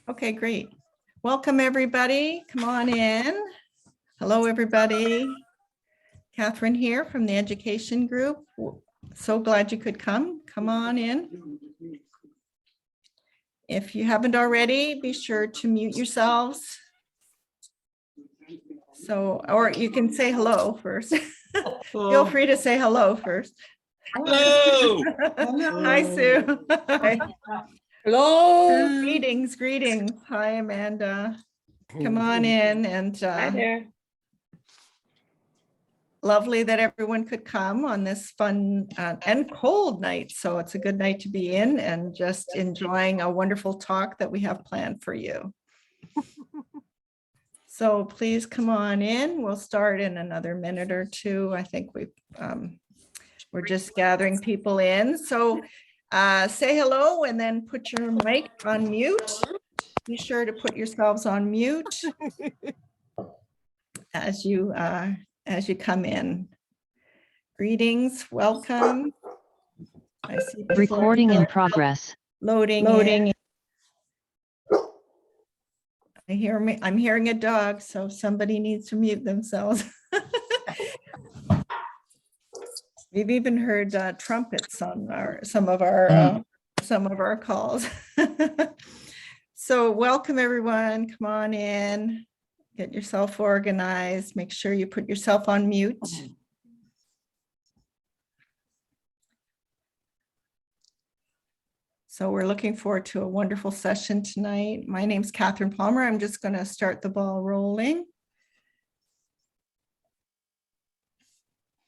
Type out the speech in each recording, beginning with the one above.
Okay, great. Welcome, everybody. Come on in. Hello, everybody. Catherine here from the education group. So glad you could come. Come on in. If you haven't already, be sure to mute yourselves. So, or you can say hello first. Feel free to say hello first. Hello. Hi, Sue. Hi. Hello. Greetings. Hi, Amanda. Come on in, and Hi there. lovely that everyone could come on this fun and cold night. So it's a good night to be in and just enjoying a wonderful talk that we have planned for you. So please come on in. We'll start in another minute or two. I think we're just gathering people in. So say hello and then put your mic on mute. Be sure to put yourselves on mute as you come in. Greetings, welcome. I see recording in progress. Loading. I'm hearing a dog, so somebody needs to mute themselves. We've even heard trumpets on some of our calls. So welcome, everyone. Come on in, get yourself organized. Make sure you put yourself on mute. So we're looking forward to a wonderful session tonight. My name's Catherine Palmer. I'm just going to start the ball rolling.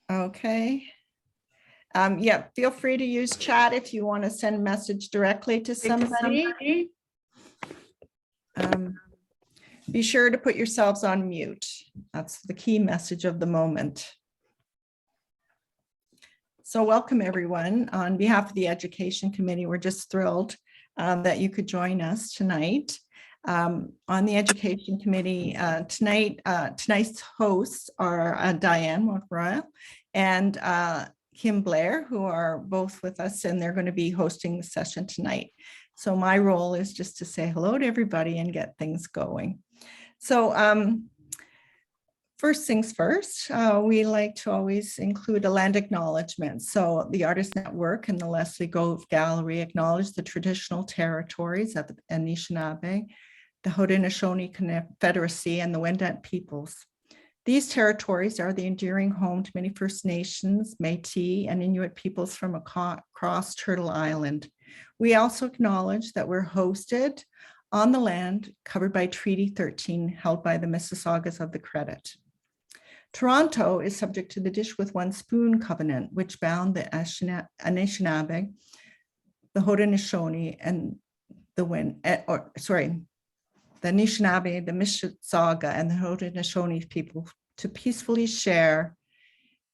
Okay. Yeah, feel free to use chat if you want to send a message directly to somebody. Be sure to put yourselves on mute. That's the key message of the moment. So welcome, everyone. On behalf of the Education Committee, we're just thrilled that you could join us tonight. On the Education Committee tonight's hosts are Diane Monroy and Kim Blair, who are both with us, and they're going to be hosting the session tonight. So my role is just to say hello to everybody and get things going. So first things first, we like to always include a land acknowledgement. So the Artist Network and the Leslie Grove Gallery acknowledge the traditional territories of the Anishinaabe, the Haudenosaunee Confederacy, and the Wendat peoples. These territories are the enduring home to many First Nations, Métis, and Inuit peoples from across Turtle Island. We also acknowledge that we're hosted on the land covered by Treaty 13, held by the Mississaugas of the Credit. Toronto is subject to the Dish with One Spoon Covenant, which bound the Anishinaabe, the Haudenosaunee, and the Anishinaabe, the Mississauga, and the Haudenosaunee people to peacefully share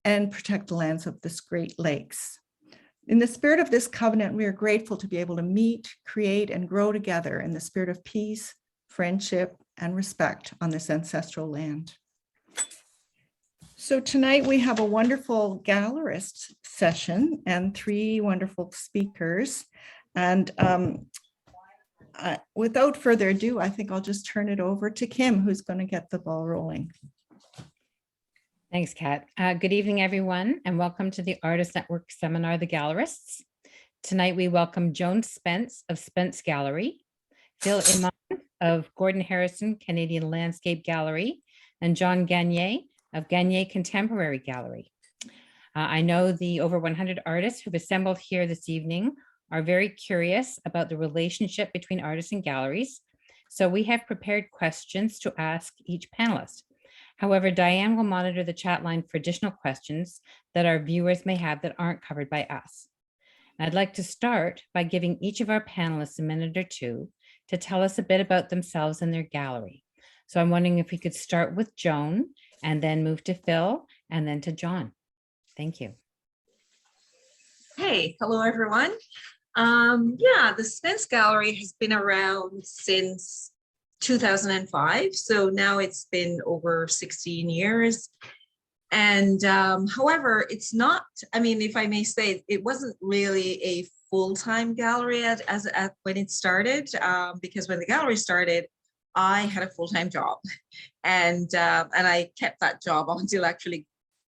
and protect the lands of this Great Lakes. In the spirit of this covenant, we are grateful to be able to meet, create, and grow together in the spirit of peace, friendship, and respect on this ancestral land. So tonight we have a wonderful gallerist session and three wonderful speakers. And without further ado, I think I'll just turn it over to Kim, who's going to get the ball rolling. Thanks, Kat. Good evening, everyone, and welcome to the Artist Network Seminar, The Gallerists. Tonight, we welcome Joan Spence of Spence Gallery, Phil Emond of Gordon Harrison Canadian Landscape Gallery, and John Gagne of Gagne Contemporary Gallery. I know the over 100 artists who've assembled here this evening are very curious about the relationship between artists and galleries. So we have prepared questions to ask each panelist. However, Diane will monitor the chat line for additional questions that our viewers may have that aren't covered by us. And I'd like to start by giving each of our panelists a minute or two to tell us a bit about themselves and their gallery. So I'm wondering if we could start with Joan and then move to Phil and then to John. Thank you. Hey, hello, everyone. Yeah, the Spence Gallery has been around since 2005. So now it's been over 16 years. And however, it's not, I mean, if I may say, it wasn't really a full-time gallery when it started, because when the gallery started, I had a full-time job, and I kept that job until actually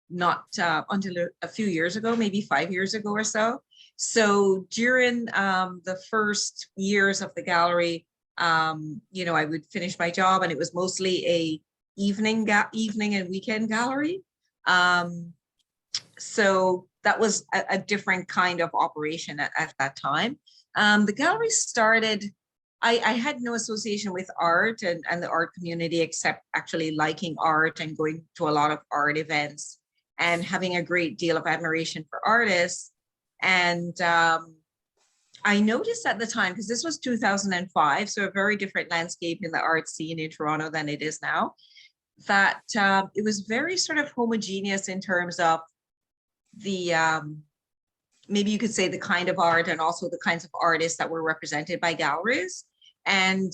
not until a few years ago, maybe 5 years ago or so. So during the first years of the gallery, you know, I would finish my job, and it was mostly a evening and weekend gallery. So that was a different kind of operation at that time. The gallery started, I had no association with art and the art community, except actually liking art and going to a lot of art events and having a great deal of admiration for artists. And I noticed at the time, because this was 2005, so a very different landscape in the art scene in Toronto than it is now, that it was very sort of homogeneous in terms of the, maybe you could say the kind of art and also the kinds of artists that were represented by galleries. And,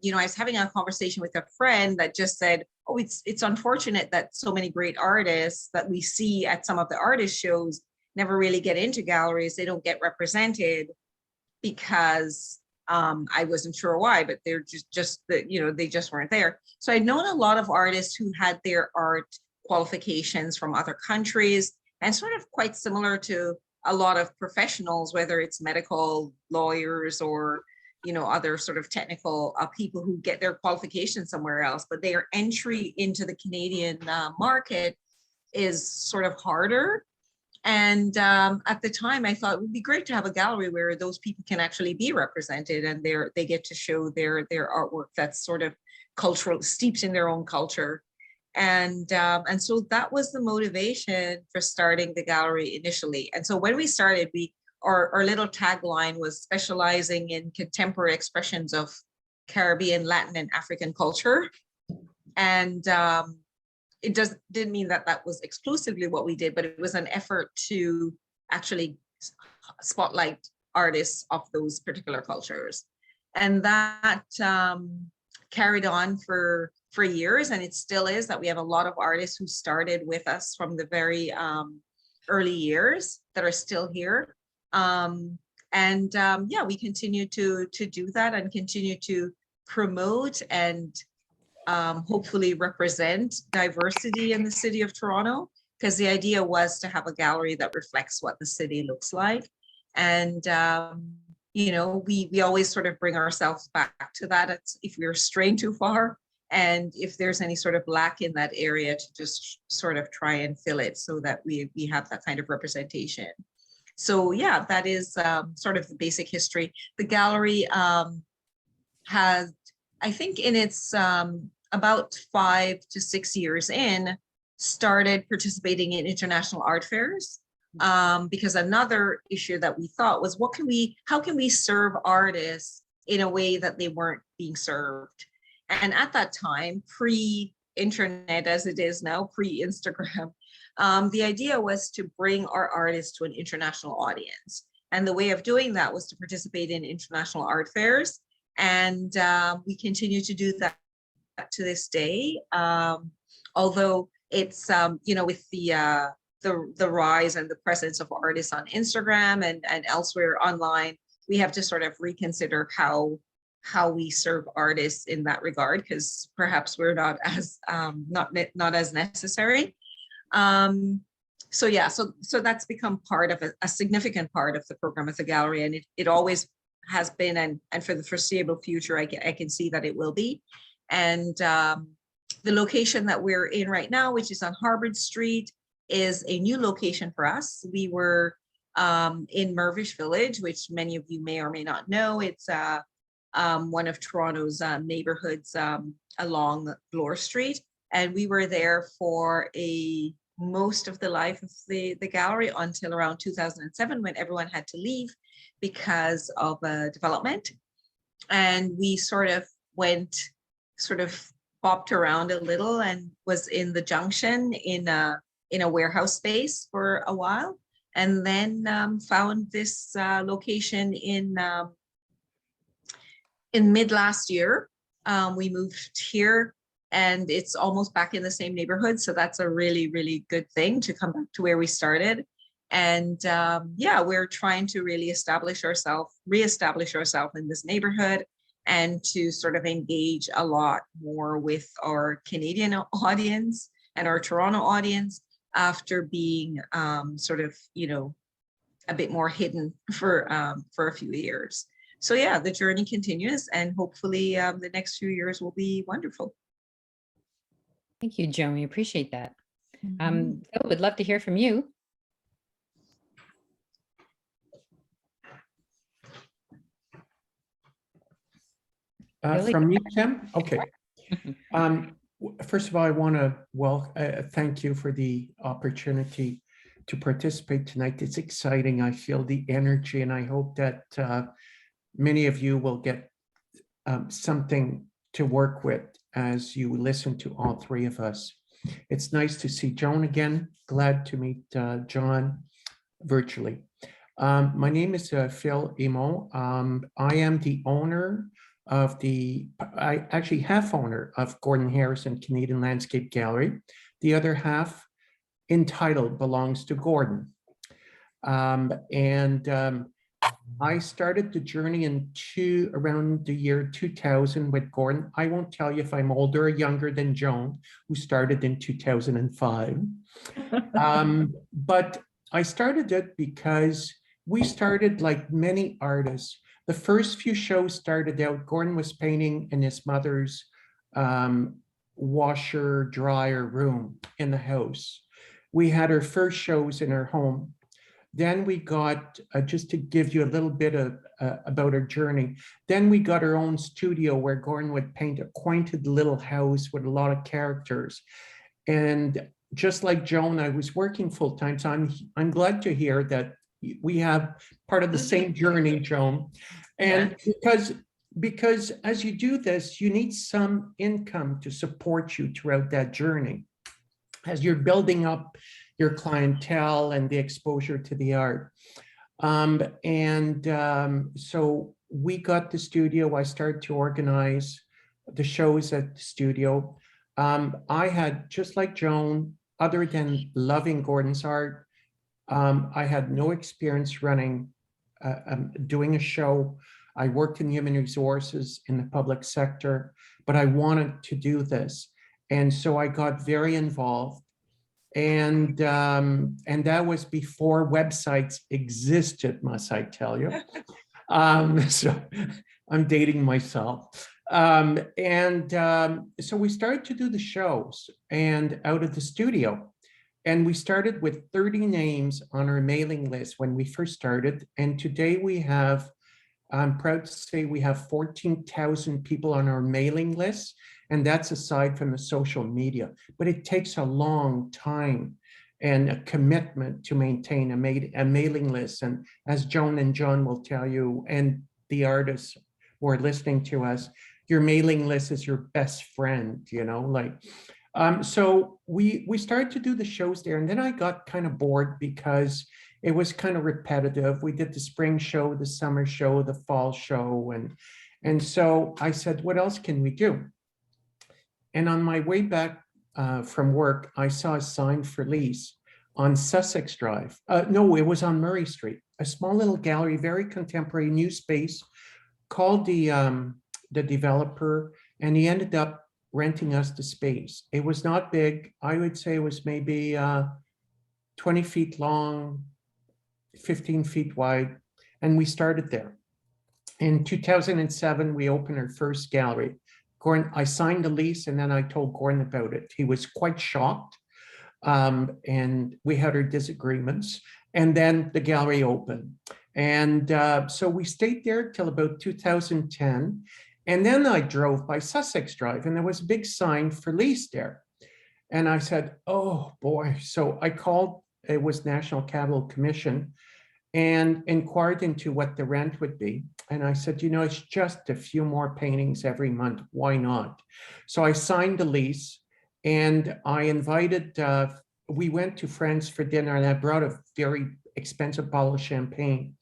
you know, I was having a conversation with a friend that just said, oh, it's unfortunate that so many great artists that we see at some of the artist shows never really get into galleries. They don't get represented because I wasn't sure why, but they're just that, you know, they just weren't there. So I'd known a lot of artists who had their art qualifications from other countries, and sort of quite similar to a lot of professionals, whether it's medical, lawyers, or, you know, other sort of technical people who get their qualifications somewhere else, but their entry into the Canadian market is sort of harder. And at the time, I thought it would be great to have a gallery where those people can actually be represented, and they get to show their artwork that's sort of cultural, steeped in their own culture. And so that was the motivation for starting the gallery initially. And so when we started, our little tagline was specializing in contemporary expressions of Caribbean, Latin, and African culture. And it didn't mean that was exclusively what we did, but it was an effort to actually spotlight artists of those particular cultures. And that carried on for years, and it still is, that we have a lot of artists who started with us from the very early years that are still here. Yeah, we continue to do that and continue to promote and hopefully represent diversity in the city of Toronto, because the idea was to have a gallery that reflects what the city looks like. And you know, we always sort of bring ourselves back to that if we're straying too far, and if there's any sort of lack in that area, to just sort of try and fill it so that we have that kind of representation. So yeah, that is sort of the basic history. The gallery has, I think in its about 5 to 6 years in, started participating in international art fairs. Because another issue that we thought was, how can we serve artists in a way that they weren't being served? And at that time, pre-internet as it is now, pre-Instagram, the idea was to bring our artists to an international audience. And the way of doing that was to participate in international art fairs. And we continue to do that to this day. Although it's, you know, with the rise and the presence of artists on Instagram and elsewhere online, we have to sort of reconsider how we serve artists in that regard, because perhaps we're not as not as necessary. So yeah, so that's become part of a significant part of the program at the gallery, and it always has been, and for the foreseeable future, I can see that it will be. And the location that we're in right now, which is on Harvard Street, is a new location for us. We were in Mirvish Village, which many of you may or may not know. It's one of Toronto's neighborhoods along Bloor Street. And we were there for most of the life of the gallery until around 2007, when everyone had to leave because of development. And we sort of bopped around a little and was in the Junction in a warehouse space for a while, and then found this location in mid last year. We moved here, and it's almost back in the same neighborhood. So that's a really, really good thing to come back to where we started. And yeah, we're trying to really reestablish ourselves in this neighborhood and to sort of engage a lot more with our Canadian audience and our Toronto audience after being sort of, a bit more hidden for a few years. So yeah, the journey continues, and hopefully the next few years will be wonderful. Thank you, Joan. We appreciate that. Mhm. Phil, would love to hear from you. Really? From me, Kim? Okay. First of all, I want to thank you for the opportunity to participate tonight. It's exciting. I feel the energy, and I hope that many of you will get something to work with as you listen to all three of us. It's nice to see Joan again. Glad to meet John virtually. My name is Philimo. I am the owner of I actually half owner of Gordon Harrison Canadian Landscape Gallery. The other half, entitled, belongs to Gordon. I started the journey around the year 2000 with Gordon. I won't tell you if I'm older or younger than Joan, who started in 2005. But I started it because we started like many artists. The first few shows started out, Gordon was painting in his mother's washer dryer room in the house. We had our first shows in our home. Then we got, just to give you a little bit of about our journey, then we got our own studio where Gordon would paint a quainted little house with a lot of characters. And just like Joan, I was working full time, so I'm glad to hear that we have part of the same journey, Joan. And because as you do this, you need some income to support you throughout that journey as you're building up your clientele and the exposure to the art. So we got the studio. I started to organize the shows at the studio. I had, just like Joan, other than loving Gordon's art, I had no experience running, doing a show. I worked in human resources in the public sector, but I wanted to do this. And so I got very involved. And that was before websites existed, must I tell you. So I'm dating myself. So we started to do the shows and out of the studio. And we started with 30 names on our mailing list when we first started. And today we have, I'm proud to say we have 14,000 people on our mailing list. And that's aside from the social media. But it takes a long time and a commitment to maintain a mailing list. And as Joan and John will tell you, and the artists who are listening to us, your mailing list is your best friend, so we started to do the shows there, and then I got kind of bored because it was kind of repetitive. We did the spring show, the summer show, the fall show, and so I said, what else can we do? And on my way back from work, I saw a sign for lease on Sussex Drive. No, it was on Murray Street, a small little gallery, very contemporary, new space, called the developer, and he ended up renting us the space. It was not big. I would say it was maybe 20 feet long, 15 feet wide, and we started there. In 2007, we opened our first gallery. Gordon, I signed the lease, and then I told Gordon about it. He was quite shocked, and we had our disagreements, and then the gallery opened. And so we stayed there till about 2010. And then I drove by Sussex Drive, and there was a big sign for lease there. And I said, oh boy. So I called, it was National Capital Commission, and inquired into what the rent would be. And I said, it's just a few more paintings every month. Why not? So I signed the lease, and I invited, we went to friends for dinner, and I brought a very expensive bottle of champagne.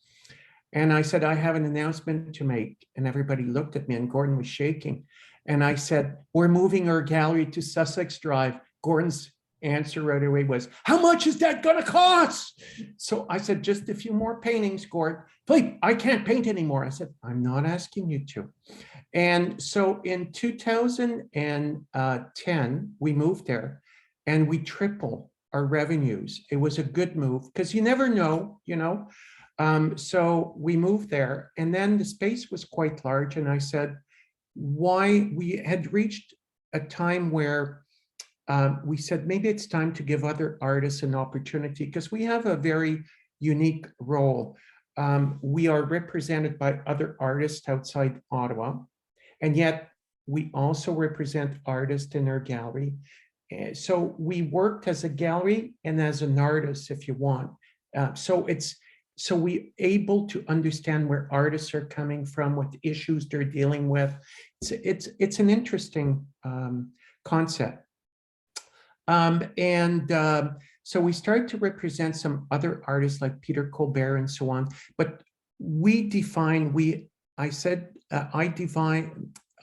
And I said, I have an announcement to make. And everybody looked at me, and Gordon was shaking. And I said, we're moving our gallery to Sussex Drive. Gordon's answer right away was, how much is that gonna cost? So I said, just a few more paintings, Gord. Philippe, I can't paint anymore. I said, I'm not asking you to. And so in 2010, we moved there and we tripled our revenues. It was a good move because you never know, you know. So we moved there and then the space was quite large. And I said, why? We had reached a time where we said, maybe it's time to give other artists an opportunity because we have a very unique role. We are represented by other artists outside Ottawa, and yet we also represent artists in our gallery. So we worked as a gallery and as an artist, if you want. So we able to understand where artists are coming from, what issues they're dealing with. It's an interesting concept. So we started to represent some other artists like Peter Colbert and so on. But we define,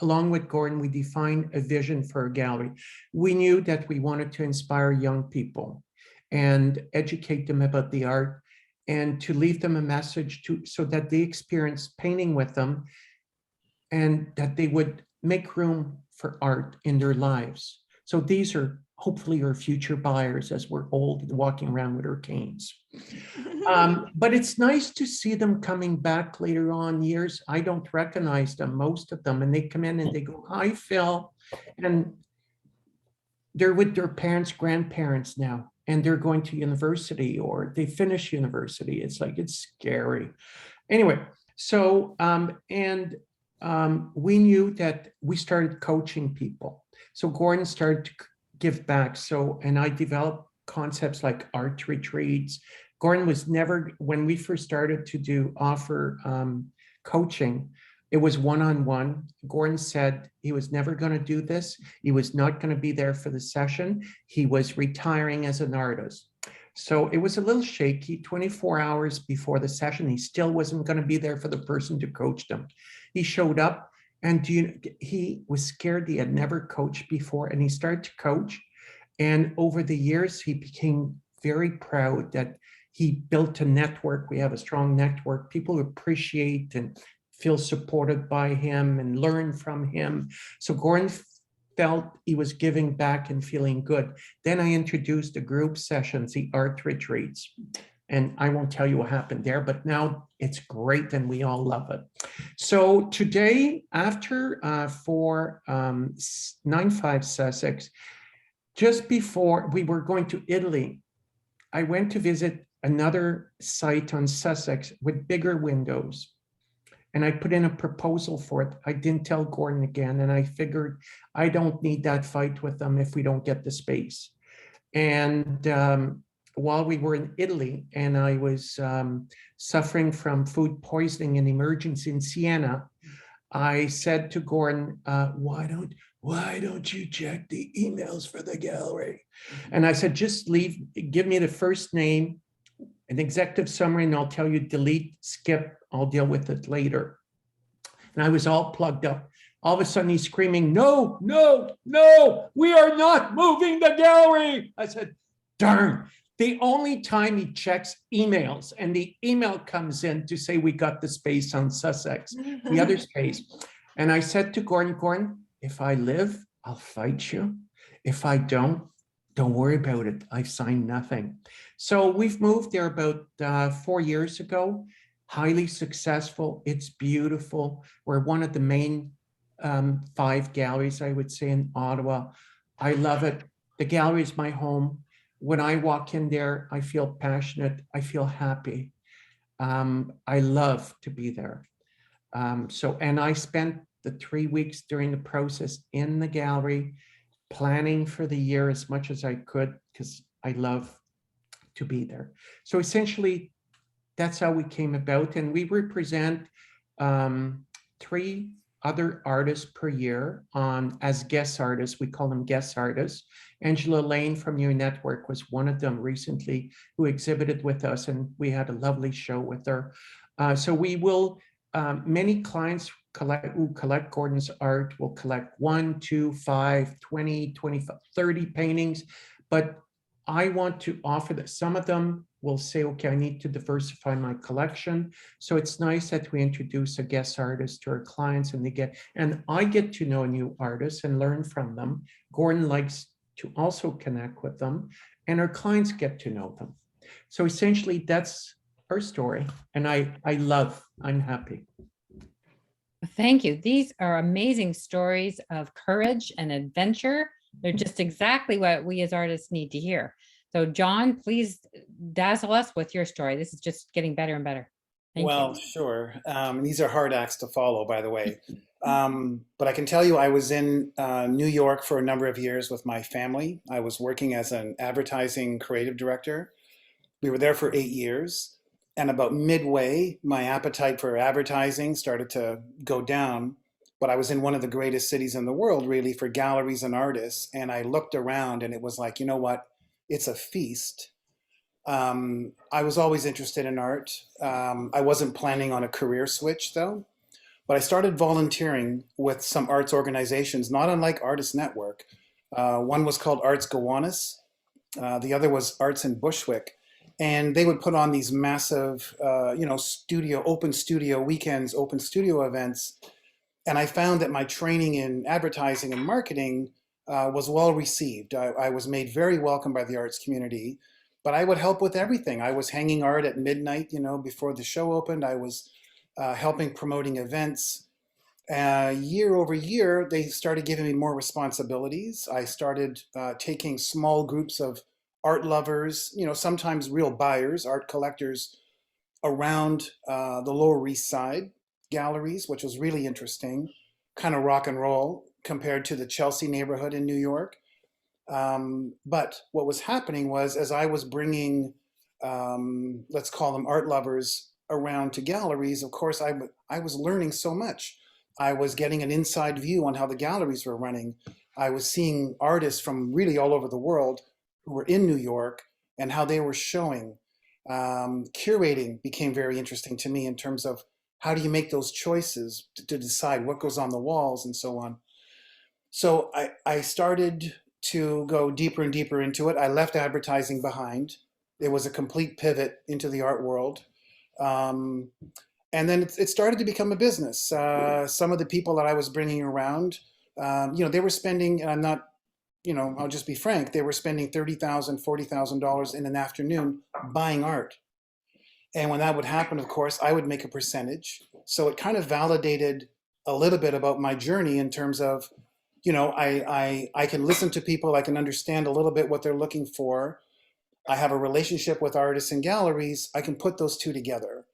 along with Gordon, we defined a vision for a gallery. We knew that we wanted to inspire young people and educate them about the art and to leave them a message so that they experience painting with them and that they would make room for art in their lives. So these are hopefully our future buyers as we're old and walking around with our canes. But it's nice to see them coming back later on years. I don't recognize them, most of them, and they come in and they go, hi, Phil. And they're with their parents, grandparents now, and they're going to university or they finish university. It's like, it's scary. Anyway, so, we knew that we started coaching people. So Gordon started to give back. So, and I developed concepts like art retreats. Gordon was never, when we first started to offer coaching, it was one-on-one. Gordon said he was never going to do this. He was not going to be there for the session. He was retiring as an artist. So it was a little shaky. 24 hours before the session, he still wasn't going to be there for the person to coach them. He showed up and he was scared. He had never coached before and he started to coach. And over the years, he became very proud that he built a network. We have a strong network. People appreciate and feel supported by him and learn from him. So Gordon felt he was giving back and feeling good. Then I introduced the group sessions, the art retreats. And I won't tell you what happened there, but now it's great and we all love it. So today, after 95 Sussex, just before we were going to Italy, I went to visit another site on Sussex with bigger windows. And I put in a proposal for it. I didn't tell Gordon again. And I figured I don't need that fight with them if we don't get the space. And while we were in Italy and I was suffering from food poisoning and emergency in Siena, I said to Gordon, why don't you check the emails for the gallery? And I said, just give me the first name, an executive summary, and I'll tell you delete, skip, I'll deal with it later. And I was all plugged up. All of a sudden he's screaming, no, no, no, we are not moving the gallery. I said, darn. The only time he checks emails and the email comes in to say we got the space on Sussex, the other space. And I said to Gordon, if I live, I'll fight you. If I don't worry about it. I've signed nothing. So we've moved there about 4 years ago, highly successful. It's beautiful. We're one of the main 5 galleries, I would say, in Ottawa. I love it. The gallery is my home. When I walk in there, I feel passionate. I feel happy. I love to be there. And I spent the 3 weeks during the process in the gallery, planning for the year as much as I could, because I love to be there. So essentially, that's how we came about. And we represent 3 other artists per year as guest artists. We call them guest artists. Angela Lane from your network was one of them recently who exhibited with us, and we had a lovely show with her. So we will, many clients who collect Gordon's art will collect 1, 2, 5, 20, 25, 30 paintings, but I want to offer that. Some of them will say, okay, I need to diversify my collection. So it's nice that we introduce a guest artist to our clients and I get to know new artists and learn from them. Gordon likes to also connect with them and our clients get to know them. So essentially that's our story. And I'm happy. Thank you. These are amazing stories of courage and adventure. They're just exactly what we as artists need to hear. So John, please dazzle us with your story. This is just getting better and better. Thank Well, you. sure. These are hard acts to follow, by the way. But I can tell you I was in New York for a number of years with my family. I was working as an advertising creative director. We were there for 8 years. And about midway, my appetite for advertising started to go down. But I was in one of the greatest cities in the world, really, for galleries and artists. And I looked around and it was like, you know what? It's a feast. I was always interested in art. I wasn't planning on a career switch, though. But I started volunteering with some arts organizations, not unlike Artist Network. One was called Arts Gowanus. The other was Arts in Bushwick. And they would put on these massive, open studio weekends, open studio events. And I found that my training in advertising and marketing was well received. I was made very welcome by the arts community, but I would help with everything. I was hanging art at midnight, before the show opened. I was helping promoting events. Year over year, they started giving me more responsibilities. I started taking small groups of art lovers, sometimes real buyers, art collectors around the Lower East Side galleries, which was really interesting, kind of rock and roll compared to the Chelsea neighborhood in New York. But what was happening was as I was bringing, let's call them art lovers around to galleries, of course, I was learning so much. I was getting an inside view on how the galleries were running. I was seeing artists from really all over the world who were in New York and how they were showing. Curating became very interesting to me in terms of how do you make those choices to decide what goes on the walls and so on. So I started to go deeper and deeper into it. I left advertising behind. It was a complete pivot into the art world. And then it started to become a business. Some of the people that I was bringing around, they were spending, and I'm not, I'll just be frank, they were spending $30,000, $40,000 in an afternoon buying art. And when that would happen, of course, I would make a percentage. So it kind of validated a little bit about my journey in terms of, I can listen to people, I can understand a little bit what they're looking for. I have a relationship with artists and galleries. I can put those two together.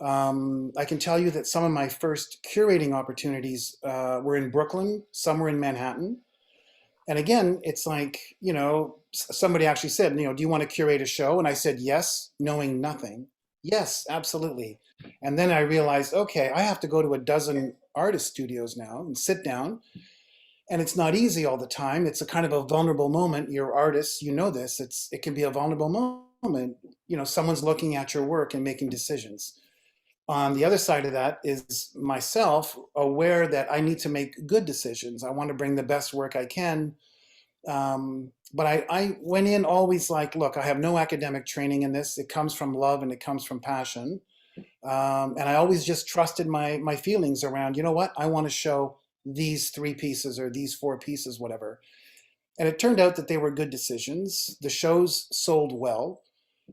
I can tell you that some of my first curating opportunities were in Brooklyn, some were in Manhattan. And again, it's like, somebody actually said, do you want to curate a show? And I said, yes, knowing nothing. Yes, absolutely. And then I realized, okay, I have to go to a dozen artist studios now and sit down. And it's not easy all the time. It's a kind of a vulnerable moment. You're artists, this. It can be a vulnerable moment. Someone's looking at your work and making decisions. On the other side of that is myself aware that I need to make good decisions. I want to bring the best work I can. But I went in always like, look, I have no academic training in this. It comes from love and it comes from passion. And I always just trusted my feelings around, what? I want to show these 3 pieces or these 4 pieces, whatever. And it turned out that they were good decisions. The shows sold well.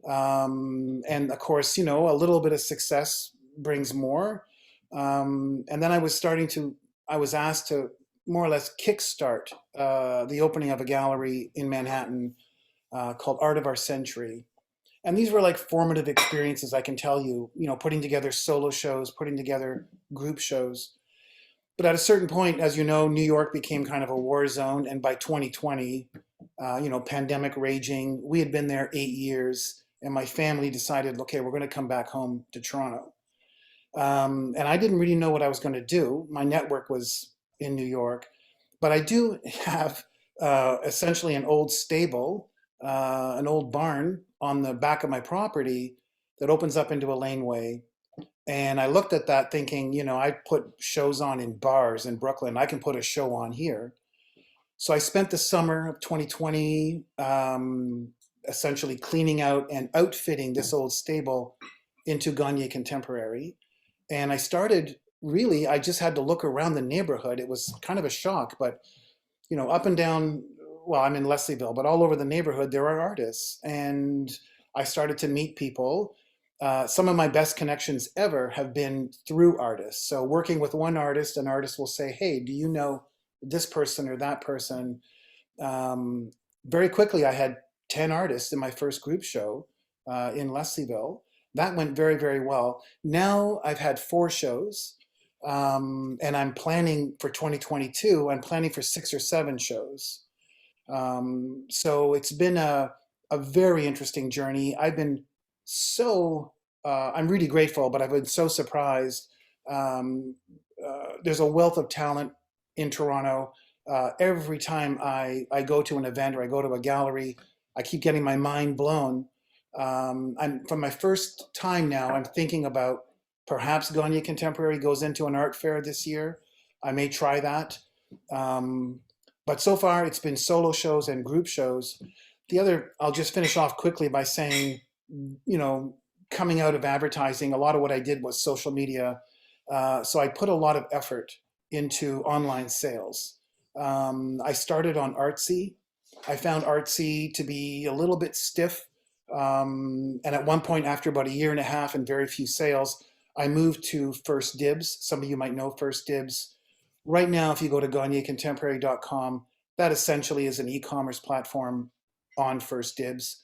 And of course, a little bit of success brings more. And then I was asked to more or less kickstart the opening of a gallery in Manhattan called Art of Our Century. And these were like formative experiences, I can tell you, putting together solo shows, putting together group shows. But at a certain point, as you know, New York became kind of a war zone. And by 2020, pandemic raging, we had been there 8 years. And my family decided, okay, we're going to come back home to Toronto. And I didn't really know what I was going to do. My network was in New York. But I do have essentially an old stable, an old barn on the back of my property that opens up into a laneway. And I looked at that thinking, I put shows on in bars in Brooklyn. I can put a show on here. So I spent the summer of 2020 essentially cleaning out and outfitting this old stable into Gagne Contemporary. And I started, really, I just had to look around the neighborhood. It was kind of a shock, but up and down, well, I'm in Leslieville, but all over the neighborhood, there are artists. And I started to meet people. Some of my best connections ever have been through artists. So working with one artist, an artist will say, hey, do you know this person or that person? Very quickly, I had 10 artists in my first group show in Leslieville. That went very, very well. Now I've had 4 shows. And I'm planning for 2022, I'm planning for 6 or 7 shows. So it's been a very interesting journey. I've been I'm really grateful, but I've been so surprised. There's a wealth of talent in Toronto. Every time I go to an event or I go to a gallery, I keep getting my mind blown. From my first time now, I'm thinking about perhaps Gagne Contemporary goes into an art fair this year. I may try that. But so far, it's been solo shows and group shows. I'll just finish off quickly by saying, coming out of advertising, a lot of what I did was social media. So I put a lot of effort into online sales. I started on Artsy. I found Artsy to be a little bit stiff. And at one point, after about 1.5 years and very few sales, I moved to First Dibs. Some of you might know First Dibs. Right now, if you go to gagnecontemporary.com, that essentially is an e-commerce platform on First Dibs.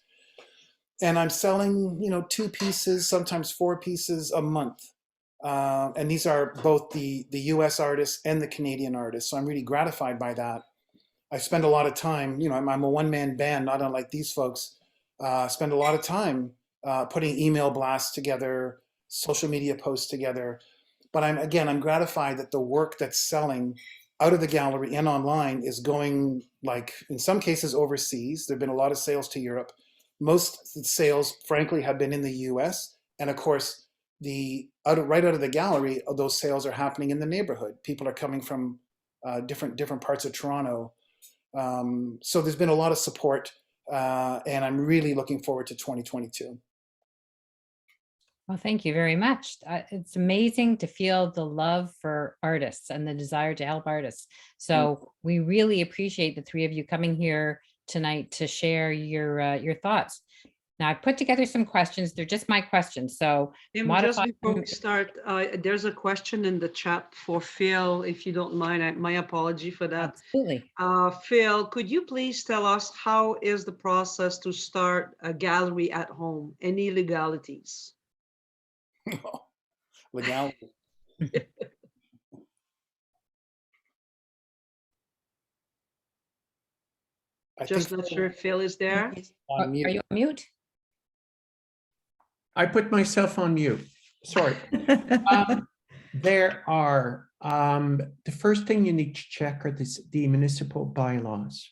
And I'm selling, 2 pieces, sometimes 4 pieces a month. And these are both the US artists and the Canadian artists. So I'm really gratified by that. I spend a lot of time, I'm a one-man band, not unlike these folks. Spend a lot of time putting email blasts together, social media posts together. But I'm gratified that the work that's selling out of the gallery and online is going, like, in some cases overseas. There've been a lot of sales to Europe. Most sales, frankly, have been in the US. And of course, right out of the gallery, those sales are happening in the neighborhood. People are coming from different parts of Toronto. So there's been a lot of support, and I'm really looking forward to 2022. Well, thank you very much. It's amazing to feel the love for artists and the desire to help artists. So we really appreciate the 3 of you coming here tonight to share your thoughts. Now, I put together some questions. They're just my questions. So Just before we start, there's a question in the chat for Phil, if you don't mind. My apology for that. Absolutely. Phil, could you please tell us how is the process to start a gallery at home? Any legalities? Legality. Just not sure if Phil is there. Are you on mute? I put myself on mute. Sorry. There are, the first thing you need to check are the municipal bylaws.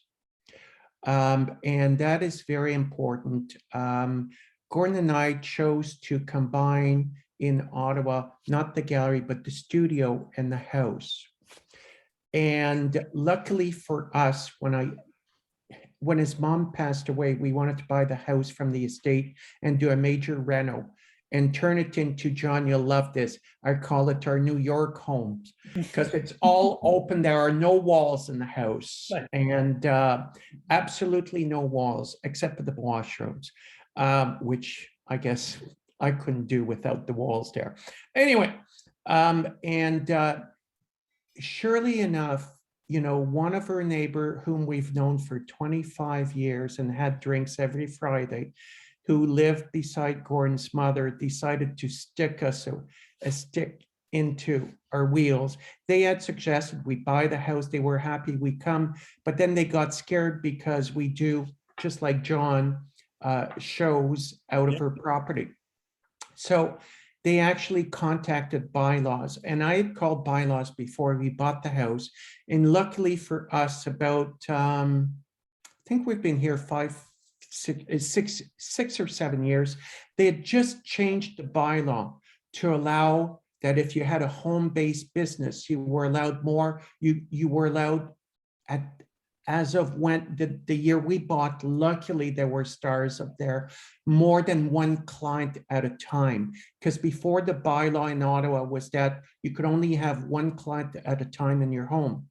And that is very important. Gordon and I chose to combine in Ottawa, not the gallery, but the studio and the house. And luckily for us, when his mom passed away, we wanted to buy the house from the estate and do a major reno and turn it into, John, you'll love this, I call it our New York homes, because it's all open. There are no walls in the house, and absolutely no walls except for the washrooms, which I guess I couldn't do without the walls there. Anyway, surely enough, one of our neighbor whom we've known for 25 years and had drinks every Friday, who lived beside Gordon's mother, decided to stick us a stick into our wheels. They had suggested we buy the house. They were happy we come, but then they got scared because we do, just like John, shows out of her property. So they actually contacted bylaws, and I had called bylaws before we bought the house. And luckily for us, about, I think we've been here 6 or 7 years, they had just changed the bylaw to allow that if you had a home-based business, you were allowed more, you were allowed as of when the year we bought, luckily there were stars up there, more than one client at a time. Because before the bylaw in Ottawa was that you could only have one client at a time in your home.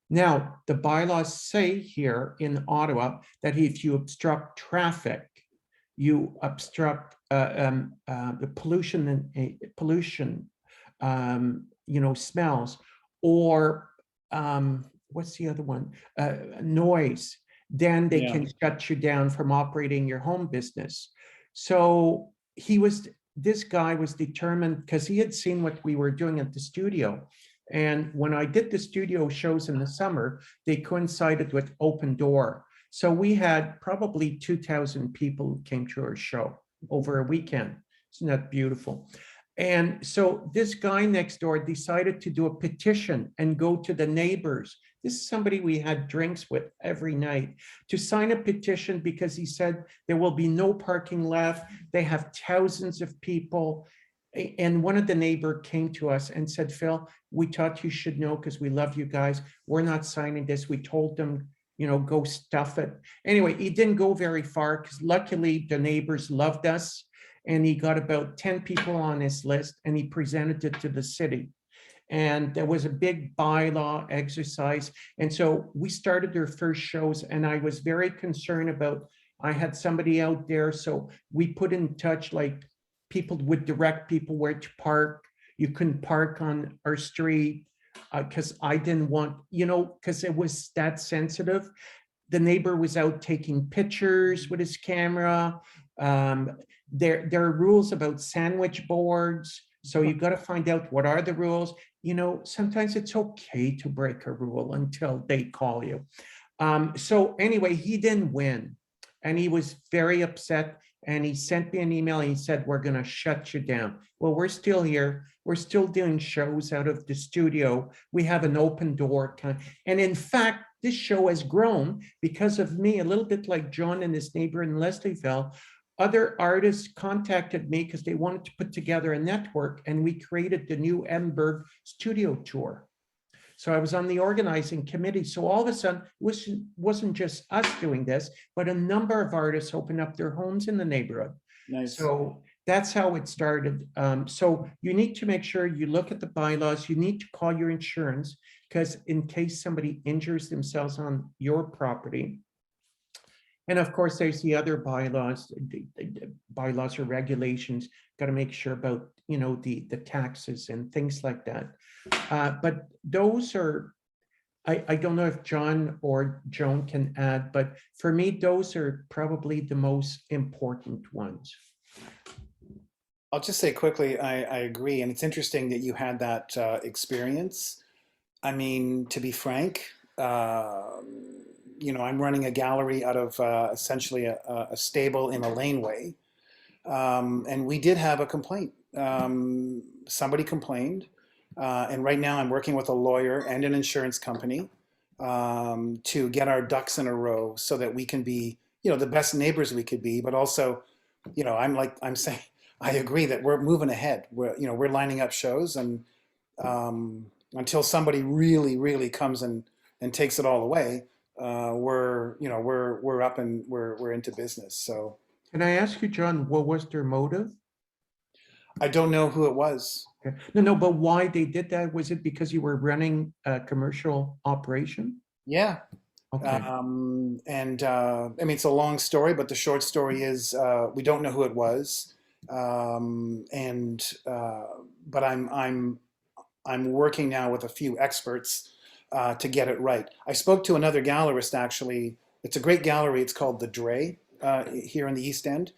Now, the bylaws say here in Ottawa that if you obstruct traffic, you obstruct the pollution and pollution, smells, or what's the other one? Noise. Then they can shut you down from operating your home business. So this guy was determined because he had seen what we were doing at the studio. And when I did the studio shows in the summer, they coincided with Open Door. So we had probably 2,000 people who came to our show over a weekend. Isn't that beautiful? And so this guy next door decided to do a petition and go to the neighbors. This is somebody we had drinks with every night, to sign a petition because he said there will be no parking left. They have thousands of people. And one of the neighbor came to us and said, Phil, we thought you should know because we love you guys. We're not signing this. We told them, go stuff it. Anyway, he didn't go very far because luckily the neighbors loved us. And he got about 10 people on his list and he presented it to the city. And there was a big bylaw exercise. And so we started their first shows and I was very concerned about, I had somebody out there. So we put in touch, like people would direct people where to park. You couldn't park on our street because I didn't want, because it was that sensitive. The neighbor was out taking pictures with his camera. There are rules about sandwich boards. So you got to find out what are the rules. Sometimes it's okay to break a rule until they call you. So anyway, he didn't win and he was very upset. And he sent me an email and he said, we're going to shut you down. Well, we're still here. We're still doing shows out of the studio. We have an Open Door. And in fact, this show has grown because of me, a little bit like Joan and his neighbor in Leslieville. Other artists contacted me because they wanted to put together a network, and we created the new Edinburgh studio tour. So I was on the organizing committee. So all of a sudden, it wasn't just us doing this, but a number of artists opened up their homes in the neighborhood. Nice. So that's how it started. So you need to make sure you look at the bylaws. You need to call your insurance because in case somebody injures themselves on your property. And of course, there's the other bylaws, the bylaws or regulations, got to make sure about, the taxes and things like that. But those are, I don't know if John or Joan can add, but for me, those are probably the most important ones. I'll just say quickly, I agree. And it's interesting that you had that experience. I mean, to be frank, I'm running a gallery out of essentially a stable in a laneway. And we did have a complaint. Somebody complained. And right now I'm working with a lawyer and an insurance company to get our ducks in a row so that we can be, the best neighbors we could be, but also, I'm saying, I agree that we're moving ahead. We're lining up shows, and until somebody really, really comes and takes it all away, we're up and we're into business. So can I ask you, John, what was their motive? I don't know who it was. Okay. No, but why they did that? Was it because you were running a commercial operation? Yeah. Okay. I mean, it's a long story, but the short story is we don't know who it was, but I'm working now with a few experts to get it right. I spoke to another gallerist actually. It's a great gallery. It's called the Dre here in the East End,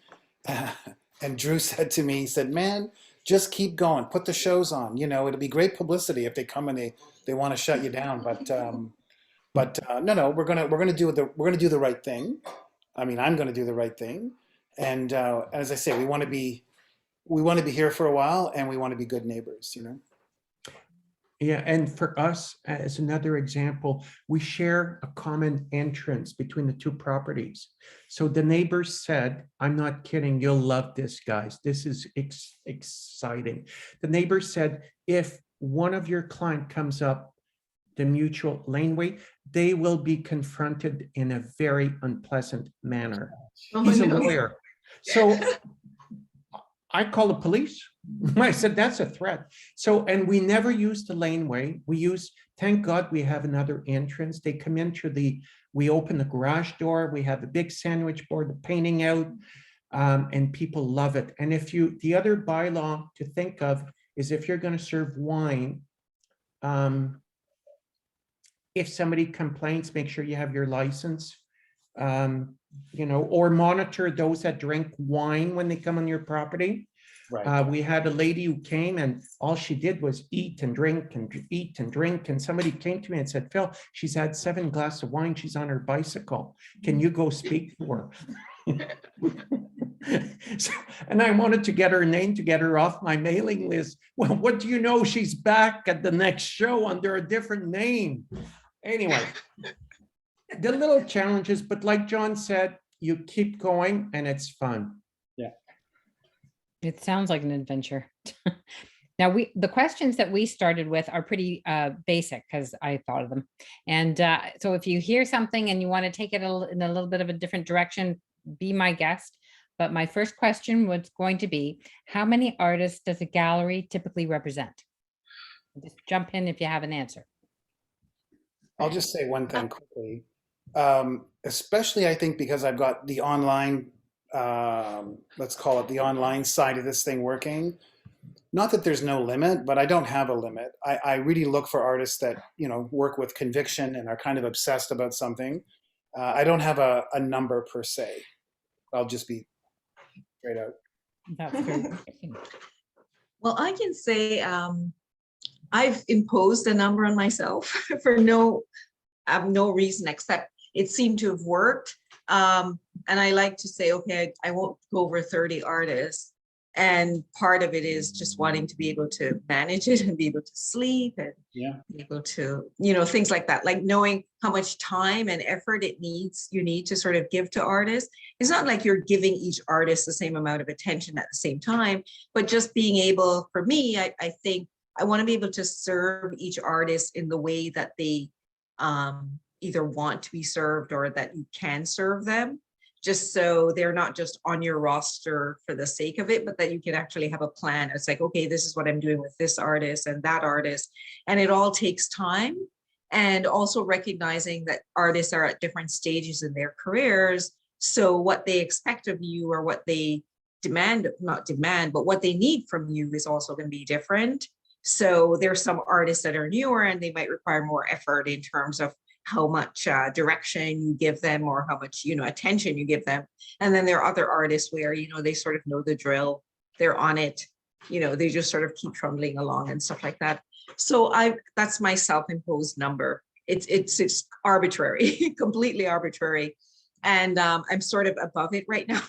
and Drew said to me, he said, "Man, just keep going. Put the shows on. It'll be great publicity if they come and they want to shut you down, but no, we're gonna do the right thing. I mean, I'm gonna do the right thing, and as I say, we want to be here for a while, and we want to be good neighbors. Yeah, and for us, as another example, we share a common entrance between the two properties. So the neighbors said, I'm not kidding, you'll love this, guys. This is exciting. The neighbors said, if one of your client comes up the mutual laneway, they will be confronted in a very unpleasant manner. Oh, He's a no. lawyer. So I call the police. I said, that's a threat. So, and we never use the laneway. We use, thank God we have another entrance. They come in through we open the garage door. We have a big sandwich board, the painting out, and people love it. And the other bylaw to think of is if you're going to serve wine, if somebody complains, make sure you have your license, or monitor those that drink wine when they come on your property. Right. We had a lady who came and all she did was eat and drink and eat and drink. And somebody came to me and said, Phil, she's had 7 glasses of wine. She's on her bicycle. Can you go speak to her? And I wanted to get her name to get her off my mailing list. Well, what do you know? She's back at the next show under a different name. Anyway, the little challenges, but like John said, you keep going and it's fun. It sounds like an adventure. Now, the questions that we started with are pretty basic because I thought of them. And so if you hear something and you want to take it in a little bit of a different direction, be my guest. But my first question was going to be, how many artists does a gallery typically represent? Just jump in if you have an answer. I'll just say one thing quickly, especially I think because I've got the online, let's call it the online side of this thing working. Not that there's no limit, but I don't have a limit. I really look for artists that, work with conviction and are kind of obsessed about something. I don't have a number per se. I'll just be straight out. That's very interesting. Well, I can say I've imposed a number on myself for no reason except it seemed to have worked. And I like to say, okay, I won't go over 30 artists. And part of it is just wanting to be able to manage it and be able to sleep and be able to, things like that, like knowing how much time and effort you need to sort of give to artists. It's not like you're giving each artist the same amount of attention at the same time, but just being able, for me, I think I want to be able to serve each artist in the way that they either want to be served or that you can serve them, just so they're not just on your roster for the sake of it, but that you can actually have a plan. It's like, okay, this is what I'm doing with this artist and that artist. And it all takes time. And also recognizing that artists are at different stages in their careers. So what they expect of you or what they not demand, but what they need from you is also going to be different. So there's some artists that are newer and they might require more effort in terms of how much direction you give them or how much, attention you give them. And then there are other artists where, they sort of know the drill, they're on it, they just sort of keep trundling along and stuff like that. So that's my self-imposed number. It's arbitrary, completely arbitrary. And I'm sort of above it right now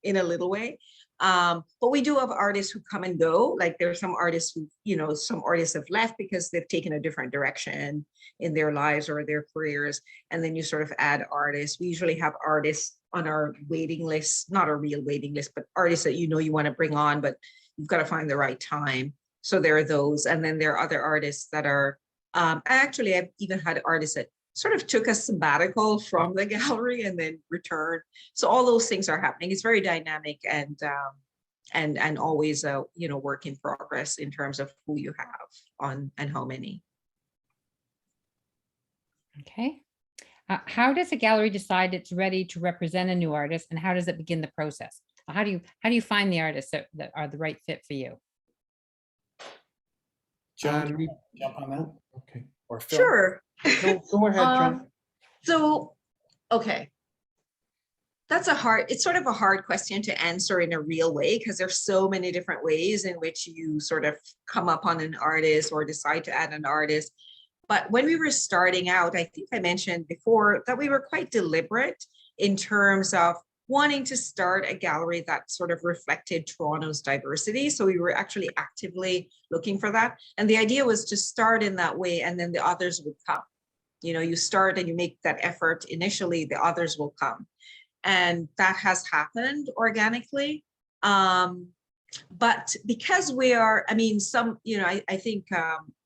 in a little way. But we do have artists who come and go. Like there are some artists who, some artists have left because they've taken a different direction in their lives or their careers. And then you sort of add artists. We usually have artists on our waiting list, not a real waiting list, but artists that you want to bring on, but you've got to find the right time. So there are those. And then there are other artists that are, actually, I've even had artists that sort of took a sabbatical from the gallery and then returned. So all those things are happening. It's very dynamic and always a work in progress in terms of who you have on and how many. Okay. How does a gallery decide it's ready to represent a new artist, and how does it begin the process? How do you find the artists that are the right fit for you? Joan, can you jump on that? Okay. Or Phil? Sure. Go ahead, John. Okay. It's sort of a hard question to answer in a real way because there's so many different ways in which you sort of come up on an artist or decide to add an artist. But when we were starting out, I think I mentioned before that we were quite deliberate in terms of wanting to start a gallery that sort of reflected Toronto's diversity. So we were actually actively looking for that. And the idea was to start in that way and then the others would come. You start and you make that effort initially, the others will come. And that has happened organically. But because we are, I think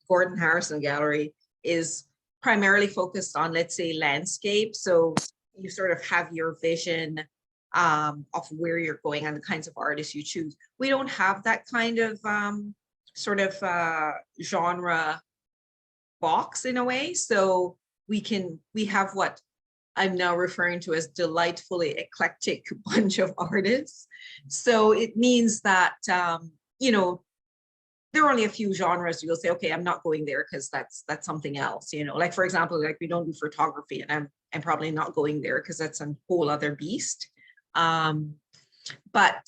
Gordon Harrison Gallery is primarily focused on, let's say, landscape. So you sort of have your vision of where you're going and the kinds of artists you choose. We don't have that kind of sort of genre box in a way. So we have what I'm now referring to as delightfully eclectic bunch of artists. So it means that, you know, there are only a few genres you'll say, okay, I'm not going there because that's something else, you know, like, for example, like we don't do photography, and I'm probably not going there because that's a whole other beast. But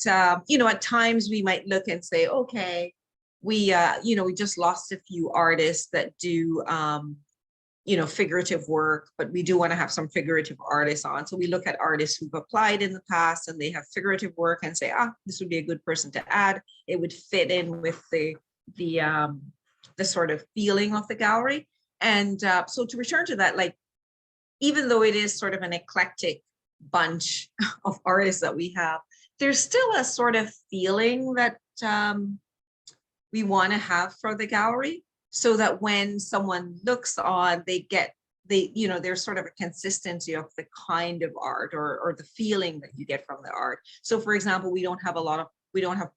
you know, at times we might look and say, okay, we you know, we just lost a few artists that do you know, figurative work, but we do want to have some figurative artists on. So we look at artists who've applied in the past and they have figurative work and say, this would be a good person to add. It would fit in with the sort of feeling of the gallery. And so to return to that, like, even though it is sort of an eclectic bunch of artists that we have, there's still a sort of feeling that we want to have for the gallery, so that when someone looks on, you know, there's sort of a consistency of the kind of art or the feeling that you get from the art. So for example, we don't have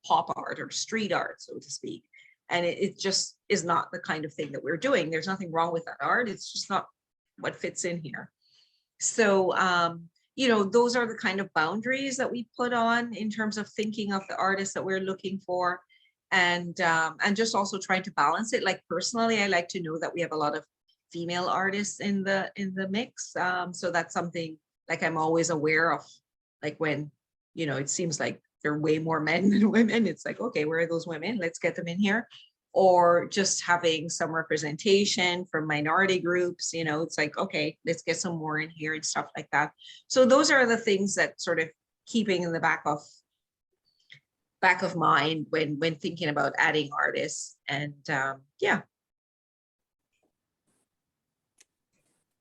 pop art or street art, so to speak. And it just is not the kind of thing that we're doing. There's nothing wrong with that art. It's just not what fits in here. So, you know, those are the kind of boundaries that we put on in terms of thinking of the artists that we're looking for. And just also trying to balance it. Like, personally, I like to know that we have a lot of female artists in the mix. So that's something, like, I'm always aware of, like, when, you know, it seems like there are way more men than women. It's like, okay, where are those women? Let's get them in here. Or just having some representation from minority groups, you know, it's like, okay, let's get some more in here and stuff like that. So those are the things that sort of keeping in the back of mind when thinking about adding artists. And yeah.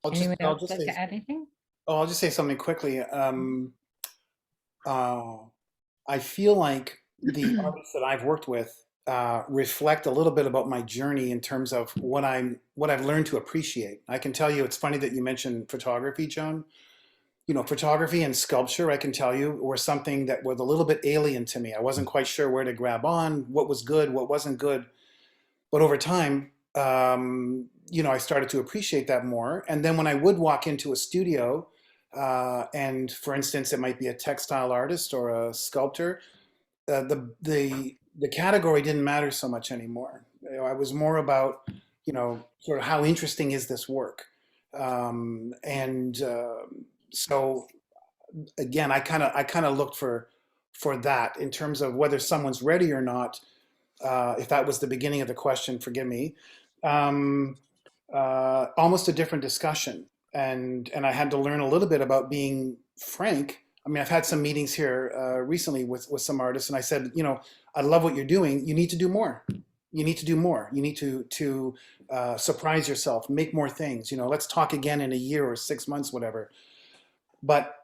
Anyone else like to add anything? I'll just say something quickly. I feel like the artists that I've worked with reflect a little bit about my journey in terms of what I've learned to appreciate. I can tell you, it's funny that you mentioned photography, Joan. You know, photography and sculpture, I can tell you, were something that was a little bit alien to me. I wasn't quite sure where to grab on, what was good, what wasn't good. But over time, you know, I started to appreciate that more. And then when I would walk into a studio, and for instance, it might be a textile artist or a sculptor, the category didn't matter so much anymore. You know, I was more about, you know, sort of how interesting is this work, so again, I kind of looked for that in terms of whether someone's ready or not. If that was the beginning of the question, forgive me. Almost a different discussion, and I had to learn a little bit about being frank. I mean, I've had some meetings here recently with some artists, and I said, you know, I love what you're doing. You need to do more. You need to do more. You need to surprise yourself, make more things. You know, let's talk again in a year or 6 months, whatever. But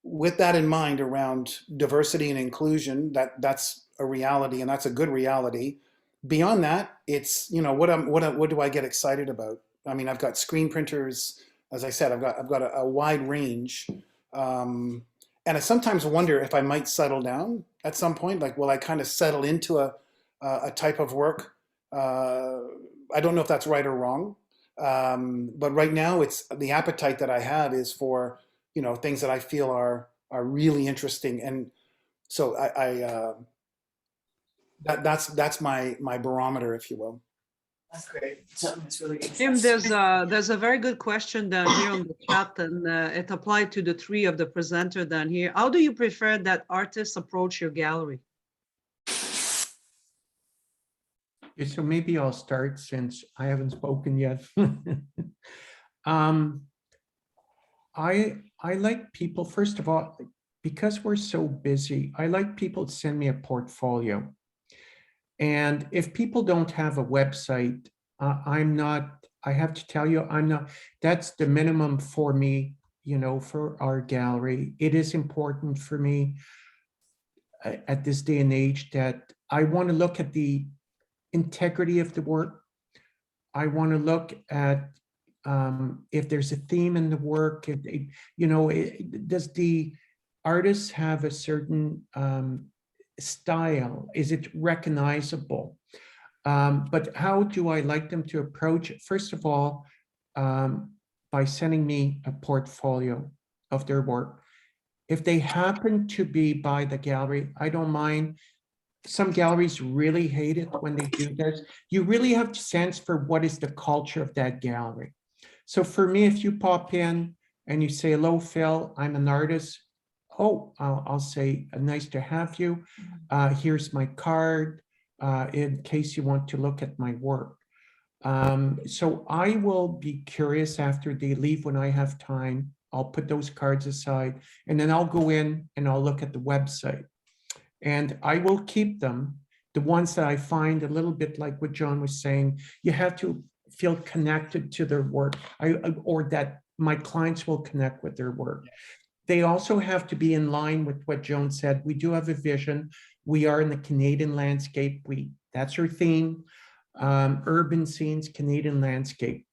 with that in mind, around diversity and inclusion, that's a reality, and that's a good reality. Beyond that, it's, you know, what do I get excited about? I mean, I've got screen printers, as I said, I've got a wide range, and I sometimes wonder if I might settle down at some point. Like, will I kind of settle into a type of work? I don't know if that's right or wrong. But right now, it's the appetite that I have is for, you know, things that I feel are really interesting, and so that's my barometer, if you will. That's great. That's really good. Tim, there's a very good question down here on the chat, and it applied to the three of the presenter down here. How do you prefer that artists approach your gallery? So maybe I'll start since I haven't spoken yet. I like people, first of all, because we're so busy, I like people to send me a portfolio. And if people don't have a website, I have to tell you, that's the minimum for me, you know, for our gallery. It is important for me at this day and age that I want to look at the integrity of the work. I want to look at if there's a theme in the work, does the artist have a certain style? Is it recognizable? But how do I like them to approach it? First of all, by sending me a portfolio of their work. If they happen to be by the gallery, I don't mind. Some galleries really hate it when they do this. You really have to sense for what is the culture of that gallery. So for me, if you pop in and you say, hello, Phil, I'm an artist. Oh, I'll say, nice to have you. Here's my card in case you want to look at my work. So I will be curious after they leave when I have time. I'll put those cards aside and then I'll go in and I'll look at the website. And I will keep them, the ones that I find a little bit like what John was saying, you have to feel connected to their work, or that my clients will connect with their work. They also have to be in line with what Joan said. We do have a vision. We are in the Canadian landscape. That's our theme, urban scenes, Canadian landscape.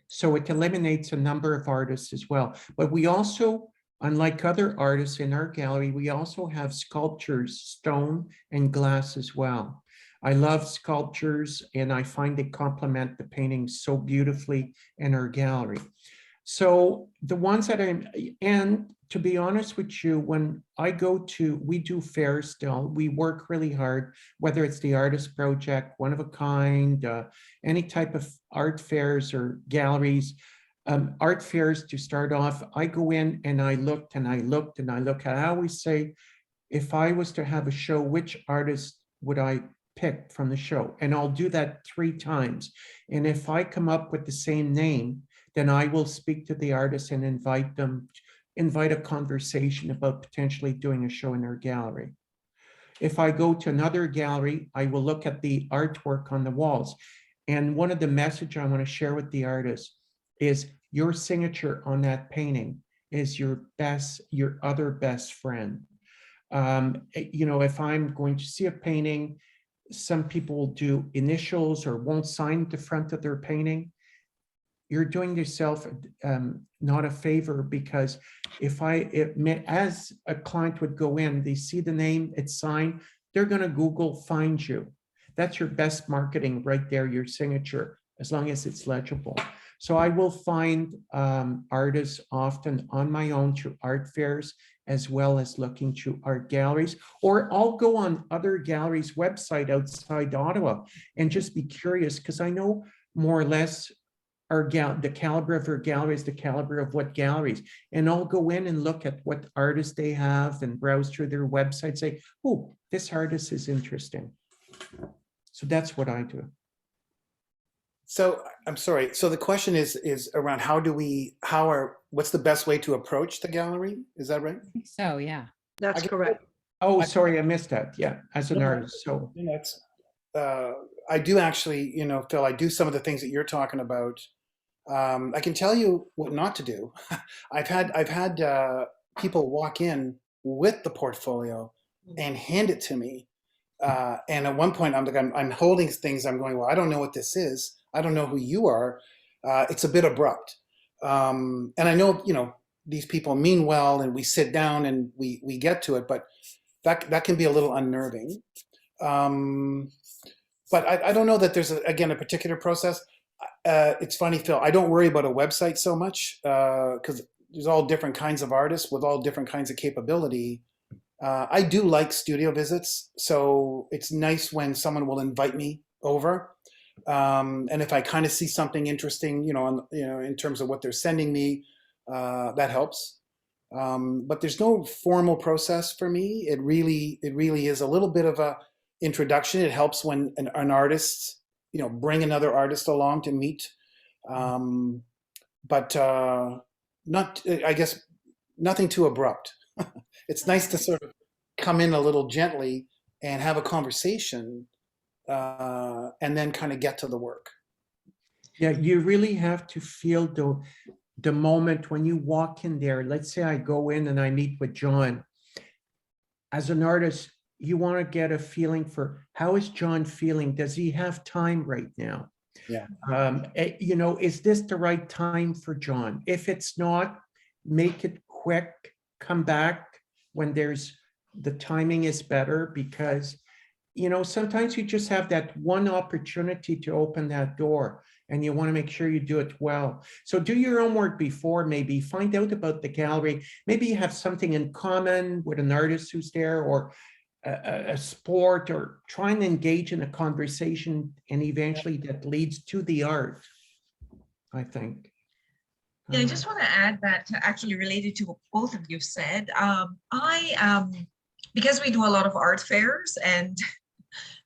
So it eliminates a number of artists as well. But we also, unlike other artists in our gallery, we also have sculptures, stone and glass as well. I love sculptures and I find they complement the paintings so beautifully in our gallery. So the ones that and to be honest with you, when I go to, we do fairs still, we work really hard, whether it's the artist project, one of a kind, any type of art fairs or galleries, art fairs to start off, I go in and I looked and I looked and I look. I always say, if I was to have a show, which artist would I pick from the show? And I'll do that 3 times. And if I come up with the same name, then I will speak to the artist and invite a conversation about potentially doing a show in their gallery. If I go to another gallery, I will look at the artwork on the walls. And one of the messages I want to share with the artist is your signature on that painting is your other best friend. If I'm going to see a painting, some people will do initials or won't sign the front of their painting. You're doing yourself not a favor, because as a client would go in, they see the name, it's signed, they're going to Google find you. That's your best marketing right there, your signature, as long as it's legible. So I will find artists often on my own through art fairs, as well as looking to art galleries, or I'll go on other galleries' website outside Ottawa and just be curious, because I know more or less the caliber of our galleries, the caliber of what galleries, and I'll go in and look at what artists they have and browse through their website, say, oh, this artist is interesting. So that's what I do. So I'm sorry. So the question is around what's the best way to approach the gallery? Is that right? So, yeah. That's correct. Oh, sorry, I missed that. Yeah, as an artist. So that's I do actually, Phil, I do some of the things that you're talking about. I can tell you what not to do. I've had people walk in with the portfolio and hand it to me. And at one point I'm holding things. I'm going, well, I don't know what this is. I don't know who you are. It's a bit abrupt. And I know, these people mean well, and we sit down and we get to it, but that can be a little unnerving. But I don't know that there's, again, a particular process. It's funny, Phil, I don't worry about a website so much because there's all different kinds of artists with all different kinds of capability. I do like studio visits, so it's nice when someone will invite me over. And if I kind of see something interesting, in terms of what they're sending me, that helps. But there's no formal process for me. It really is a little bit of a introduction. It helps when an artist, bring another artist along to meet. But not, I guess, nothing too abrupt. It's nice to sort of come in a little gently and have a conversation, and then kind of get to the work. yeah, you really have to feel the moment when you walk in there. Let's say I go in and I meet with John. As an artist, you want to get a feeling for how is John feeling? Does he have time right now? Yeah. You know, is this the right time for John? If it's not, make it quick, come back when the timing is better, because, you know, sometimes you just have that one opportunity to open that door and you want to make sure you do it well. So do your homework before, maybe find out about the gallery. Maybe you have something in common with an artist who's there, or a sport, or try and engage in a conversation, and eventually that leads to the art, I think. Yeah, I just want to add that actually related to what both of you said. Because we do a lot of art fairs, and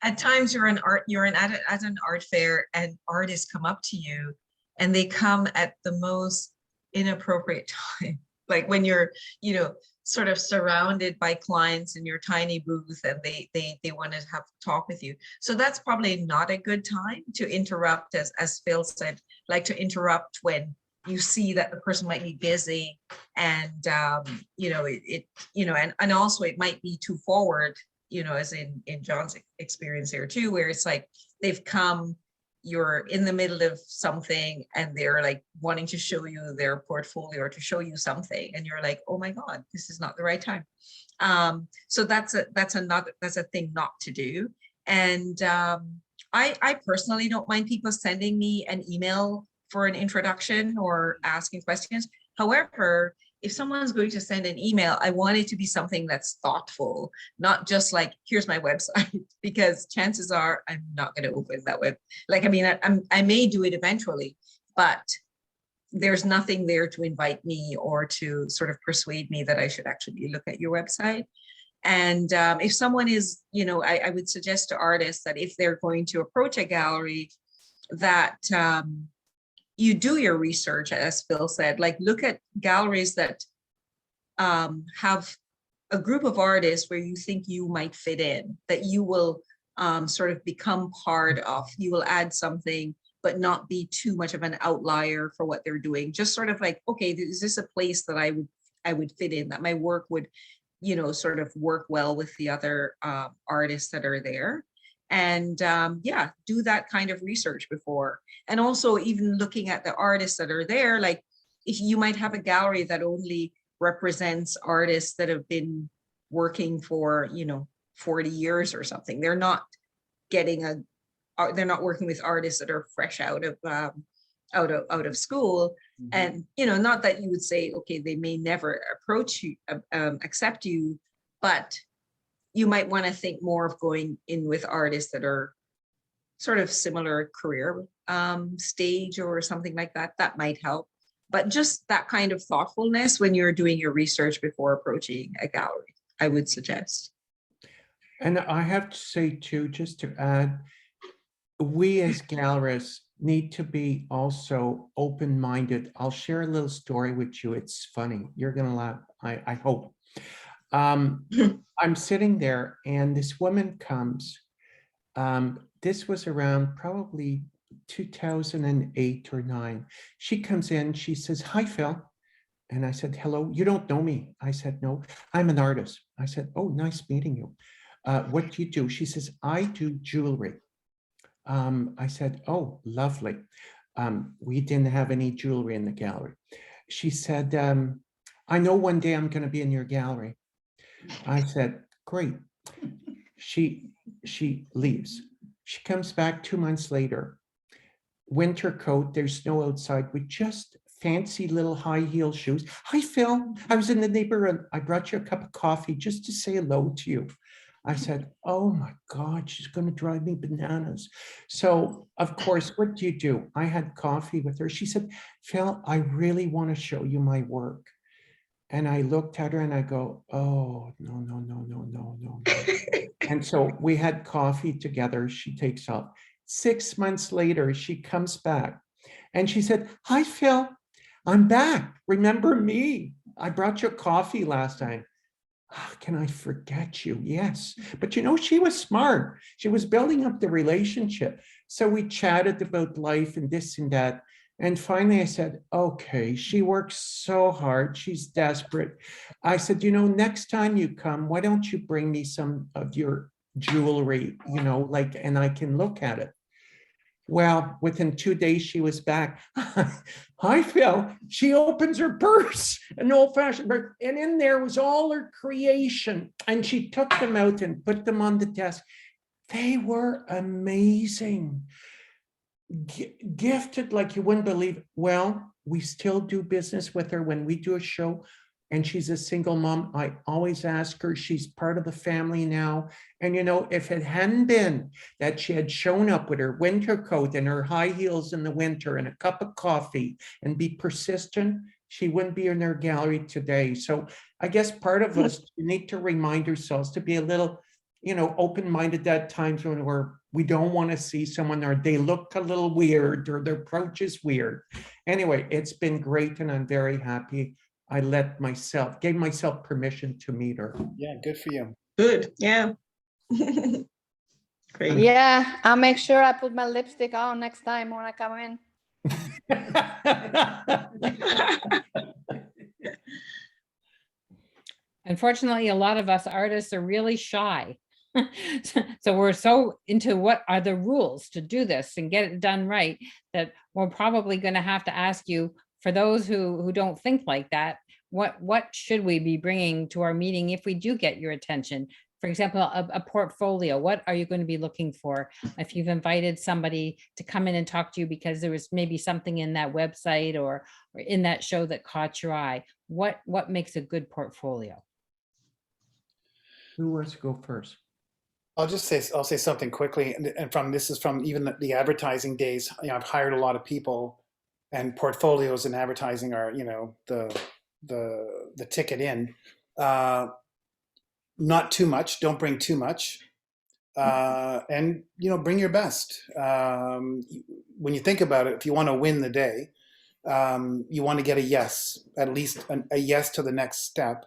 at times you're at an art fair and artists come up to you and they come at the most inappropriate time. Like when you're, you know, sort of surrounded by clients in your tiny booth, and they want to have a talk with you. So that's probably not a good time to interrupt, as Phil said, like to interrupt when you see that the person might be busy, and you know, and also it might be too forward, you know, as in John's experience there too, where it's like they've come, you're in the middle of something and they're like wanting to show you their portfolio or to show you something, and you're like, oh my God, this is not the right time. So that's a thing not to do. And I personally don't mind people sending me an email for an introduction or asking questions. However, if someone's going to send an email, I want it to be something that's thoughtful, not just like, here's my website, because chances are I'm not going to open that web. Like, I mean, I may do it eventually, but there's nothing there to invite me or to sort of persuade me that I should actually look at your website. And if someone is, you know, I would suggest to artists that if they're going to approach a gallery, that you do your research, as Phil said, like look at galleries that have a group of artists where you think you might fit in, that you will sort of become part of. You will add something, but not be too much of an outlier for what they're doing. Just sort of like, okay, is this a place that I would fit in, that my work would, you know, sort of work well with the other artists that are there. And yeah, do that kind of research before. And also even looking at the artists that are there, like if you might have a gallery that only represents artists that have been working for, you know, 40 years or something. They're not getting they're not working with artists that are fresh out of school. Mm-hmm. And, you know, not that you would say, okay, they may never approach you, accept you, but you might want to think more of going in with artists that are sort of similar career stage or something like that. That might help. But just that kind of thoughtfulness when you're doing your research before approaching a gallery, I would suggest. And I have to say too, just to add, we as gallerists need to be also open-minded. I'll share a little story with you. It's funny. You're gonna laugh, I hope. I'm sitting there and this woman comes. This was around probably 2008 or 9. She comes in, she says, "Hi, Phil." And I said, "Hello, you don't know me." I said, "No, I'm an artist." I said, "Oh, nice meeting you. What do you do?" She says, "I do jewelry." I said, "Oh, lovely." We didn't have any jewelry in the gallery. She said, "I know one day I'm going to be in your gallery." I said, "Great." She leaves. She comes back 2 months later. Winter coat, there's snow outside, with just fancy little high heel shoes. "Hi, Phil. I was in the neighborhood. I brought you a cup of coffee just to say hello to you." I said, "Oh my God, she's going to drive me bananas." So of course, what do? I had coffee with her. She said, "Phil, I really want to show you my work." And I looked at her and I go, "Oh, no, no, no, no, no, no." And so we had coffee together. She takes off. 6 months later, she comes back and she said, "Hi, Phil, I'm back. Remember me? I brought you coffee last time." "Oh, can I forget you?" Yes. But you know, she was smart. She was building up the relationship. So we chatted about life and this and that. And finally I said, "Okay, she works so hard. She's desperate." I said, "You know, next time you come, why don't you bring me some of your jewelry, you know, like, and I can look at it." Well, within 2 days, she was back. Hi, Phil. She opens her purse, an old-fashioned purse, and in there was all her creation. And she took them out and put them on the desk. They were amazing. Gifted like you wouldn't believe. Well, we still do business with her when we do a show, and she's a single mom. I always ask her, she's part of the family now. And you know, if it hadn't been that she had shown up with her winter coat and her high heels in the winter and a cup of coffee and be persistent, she wouldn't be in our gallery today. So I guess part of us need to remind ourselves to be a little, you know, open-minded at times when we don't want to see someone or they look a little weird or their approach is weird. Anyway, it's been great and I'm very happy. I gave myself permission to meet her. Yeah, good for you. Good, yeah. Great. Yeah, I'll make sure I put my lipstick on next time when I come in. Unfortunately, a lot of us artists are really shy. So we're so into what are the rules to do this and get it done right that we're probably going to have to ask you, for those who don't think like that, what should we be bringing to our meeting if we do get your attention? For example, a portfolio. What are you going to be looking for if you've invited somebody to come in and talk to you because there was maybe something in that website or in that show that caught your eye? What makes a good portfolio? Who wants to go first? I'll say something quickly, and this is from even the advertising days. You know, I've hired a lot of people, and portfolios and advertising are, you know, the ticket in. Not too much. Don't bring too much, and you know, bring your best. When you think about it, if you want to win the day, you want to get a yes, at least a yes to the next step,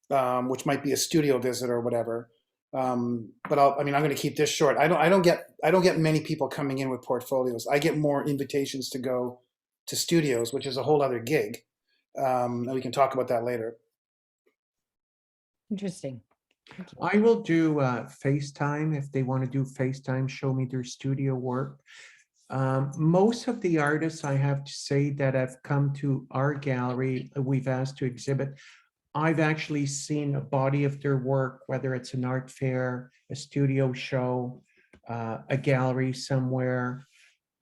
which might be a studio visit or whatever. But I'm going to keep this short. I don't get many people coming in with portfolios. I get more invitations to go to studios, which is a whole other gig. And we can talk about that later. Interesting. I will do FaceTime if they want to do FaceTime, show me their studio work. Most of the artists, I have to say, that have come to our gallery, we've asked to exhibit, I've actually seen a body of their work, whether it's an art fair, a studio show, a gallery somewhere,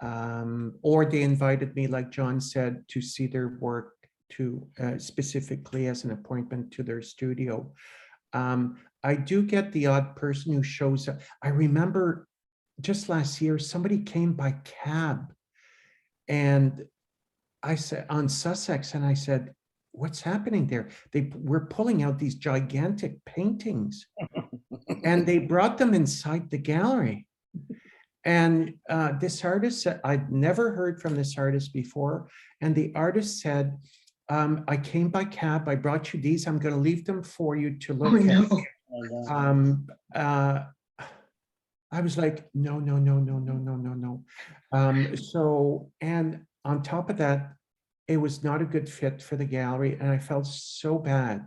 or they invited me, like John said, to see their work to specifically as an appointment to their studio. I do get the odd person who shows up. I remember just last year, somebody came by cab and I said on Sussex, and I said, what's happening there? They were pulling out these gigantic paintings and they brought them inside the gallery. And this artist said, I'd never heard from this artist before. And the artist said, I came by cab, I brought you these, I'm going to leave them for you to look at. I was like, no. So, and on top of that, it was not a good fit for the gallery. And I felt so bad,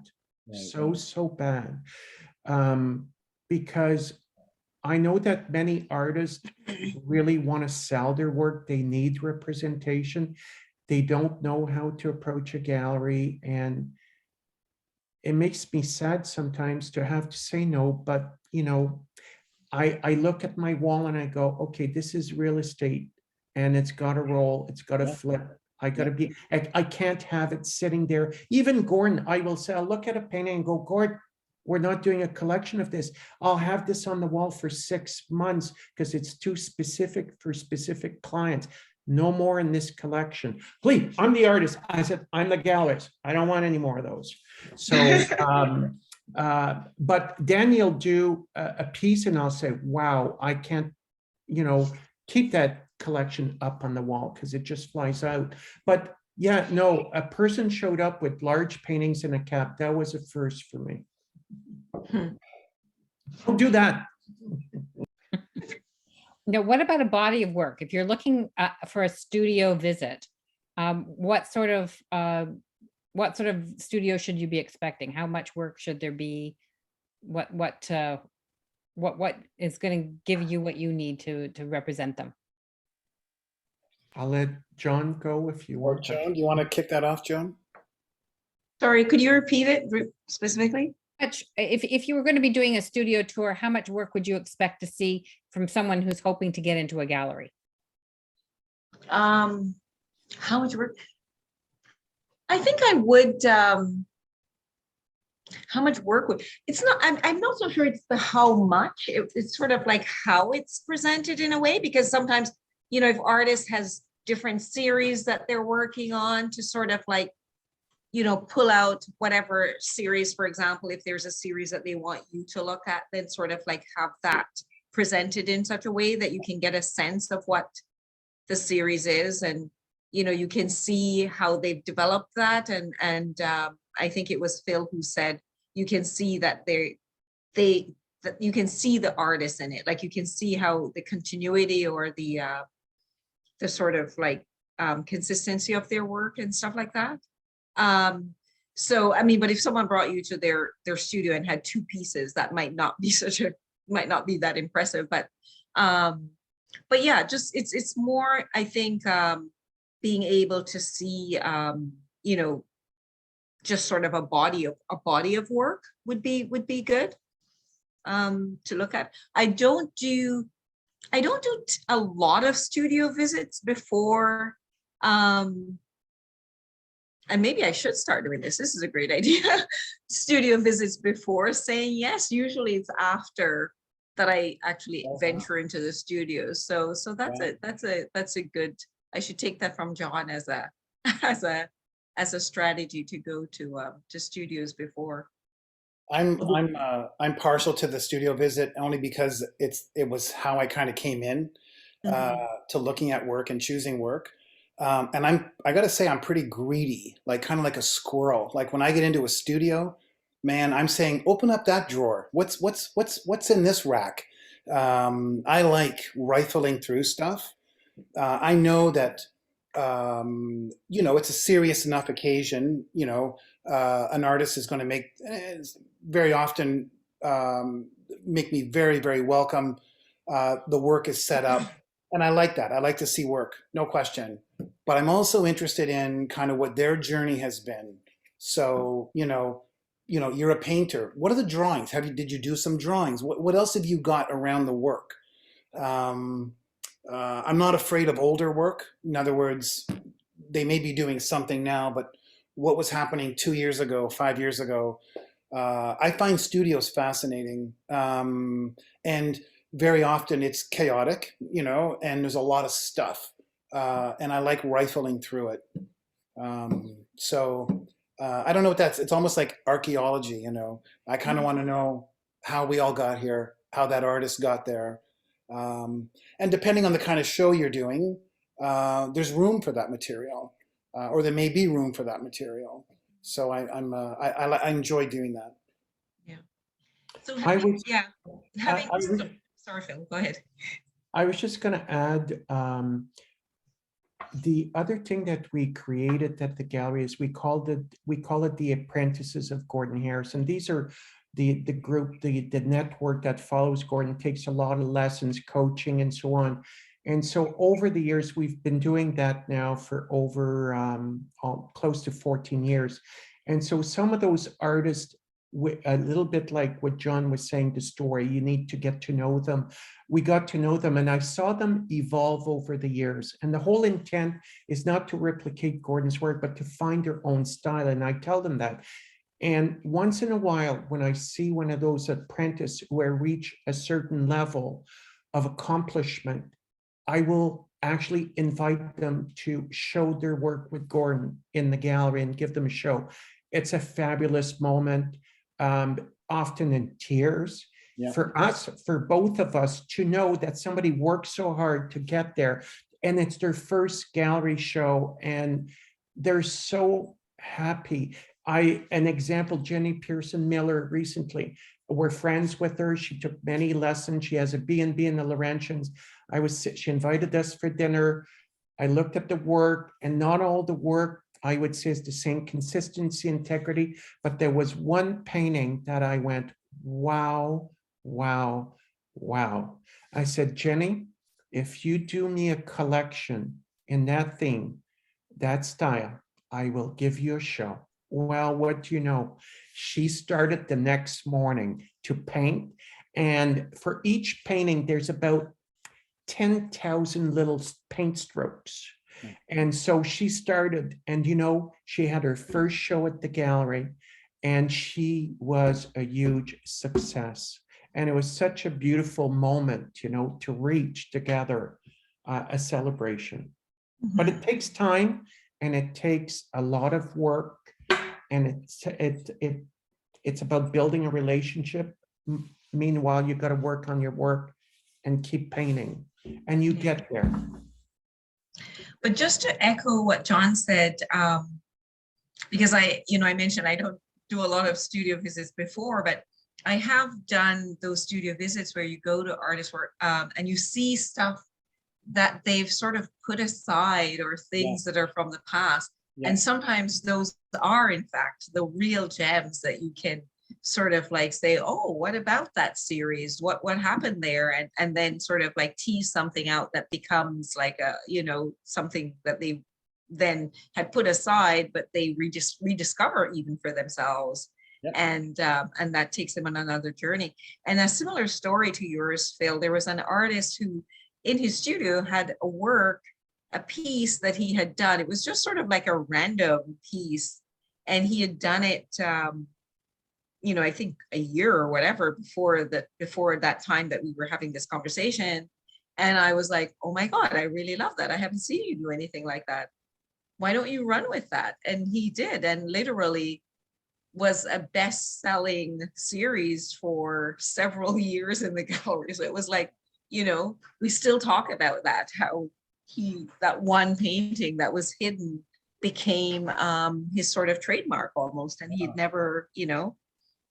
so bad. Because I know that many artists really want to sell their work. They need representation. They don't know how to approach a gallery. And it makes me sad sometimes to have to say no, but you know, I look at my wall and I go, okay, this is real estate and it's got to roll, it's got to flip. I can't have it sitting there. Even Gordon, I will say, I'll look at a painting and go, Gordon, we're not doing a collection of this. I'll have this on the wall for 6 months because it's too specific for specific clients. No more in this collection. Please, I'm the artist. I said, I'm the gallerist. I don't want any more of those. So, but Daniel do a piece and I'll say, wow, I can't, you know, keep that collection up on the wall because it just flies out. But yeah, no, a person showed up with large paintings in a cap. That was a first for me. Don't do that. Now, what about a body of work? If you're looking for a studio visit, what sort of studio should you be expecting? How much work should there be? What is going to give you what you need to represent them? I'll let John go if you Or want. Joan, do you want to kick that off, Joan? Sorry, could you repeat it specifically? If you were going to be doing a studio tour, how much work would you expect to see from someone who's hoping to get into a gallery? How much work? I think I would, how much work would, it's not, I'm not so sure it's the how much, it's sort of like how it's presented in a way, because sometimes, if artist has different series that they're working on to sort of like, pull out whatever series, for example, if there's a series that they want you to look at, then sort of like have that presented in such a way that you can get a sense of what the series is, and you can see how they've developed that, and I think it was Phil who said you can see that that you can see the artist in it, like you can see how the continuity or the sort of like consistency of their work and stuff like that. So I mean, but if someone brought you to their studio and had two pieces, that might not be that impressive, but yeah, just it's more, I think, being able to see just sort of a body of work would be good to look at. I don't do a lot of studio visits before, and maybe I should start doing this. This is a great idea. Studio visits before saying yes. Usually it's after that I actually venture into the studios. So that's a good, I should take that from John as a strategy to go to studios before. I'm partial to the studio visit only because it was how I kind of came in to looking at work and choosing work. And I got to say, I'm pretty greedy, like kind of like a squirrel. Like when I get into a studio, man, I'm saying, open up that drawer. What's in this rack? I like rifling through stuff. I know that, it's a serious enough occasion. An artist is going to make very often make me very, very welcome. The work is set up. And I like that. I like to see work, no question. But I'm also interested in kind of what their journey has been. So, you're a painter. What are the drawings? Did you do some drawings? What else have you got around the work? I'm not afraid of older work. In other words, they may be doing something now, but what was happening 2 years ago, 5 years ago? I find studios fascinating. And very often it's chaotic, and there's a lot of stuff. And I like rifling through it. I don't know what it's almost like archaeology, I kind of want to know how we all got here, how that artist got there. And depending on the kind of show you're doing, there's room for that material, or there may be room for that material. So I enjoy doing that. Yeah. So sorry, Phil, go ahead. I was just going to add, the other thing that we created at the gallery is we call it the Apprentices of Gordon Harrison. These are the group, the network that follows Gordon, takes a lot of lessons, coaching, and so on. And so over the years, we've been doing that now for over close to 14 years. And so some of those artists, a little bit like what John was saying, the story, you need to get to know them. We got to know them, and I saw them evolve over the years. And the whole intent is not to replicate Gordon's work, but to find their own style. And I tell them that. And once in a while, when I see one of those apprentices who reach a certain level of accomplishment, I will actually invite them to show their work with Gordon in the gallery and give them a show. It's a fabulous moment, often in tears. Yeah. For us, for both of us, to know that somebody worked so hard to get there, and it's their first gallery show, and they're so happy. An example, Jenny Pearson Miller recently, we're friends with her. She took many lessons. She has a B&B in the Laurentians. She invited us for dinner. I looked at the work, and not all the work, I would say, is the same consistency, integrity, but there was one painting that I went, wow, wow, wow. I said, Jenny, if you do me a collection in that theme, that style, I will give you a show. Well, what do you know? She started the next morning to paint. And for each painting, there's about 10,000 little paint strokes. And so she started, and she had her first show at the gallery, and she was a huge success. And it was such a beautiful moment, to reach together a celebration. But it takes time, and it takes a lot of work, and it's about building a relationship. Meanwhile, you got to work on your work and keep painting, and you get there. But just to echo what John said, because I mentioned I don't do a lot of studio visits before, but I have done those studio visits where you go to artist work and you see stuff that they've sort of put aside, or things that are from the past. And sometimes those are in fact the real gems that you can sort of like say, oh, what about that series? What happened there? And then sort of like tease something out that becomes like a, something that they then had put aside, but they rediscover even for themselves. And that takes them on another journey. And a similar story to yours, Phil, there was an artist who in his studio had a piece that he had done. It was just sort of like a random piece. And he had done it, I think a year or whatever before that time that we were having this conversation. And I was like, oh my God, I really love that. I haven't seen you do anything like that. Why don't you run with that? And he did, and literally was a best-selling series for several years in the gallery. So it was like, we still talk about that, how that one painting that was hidden became his sort of trademark almost. And he'd never,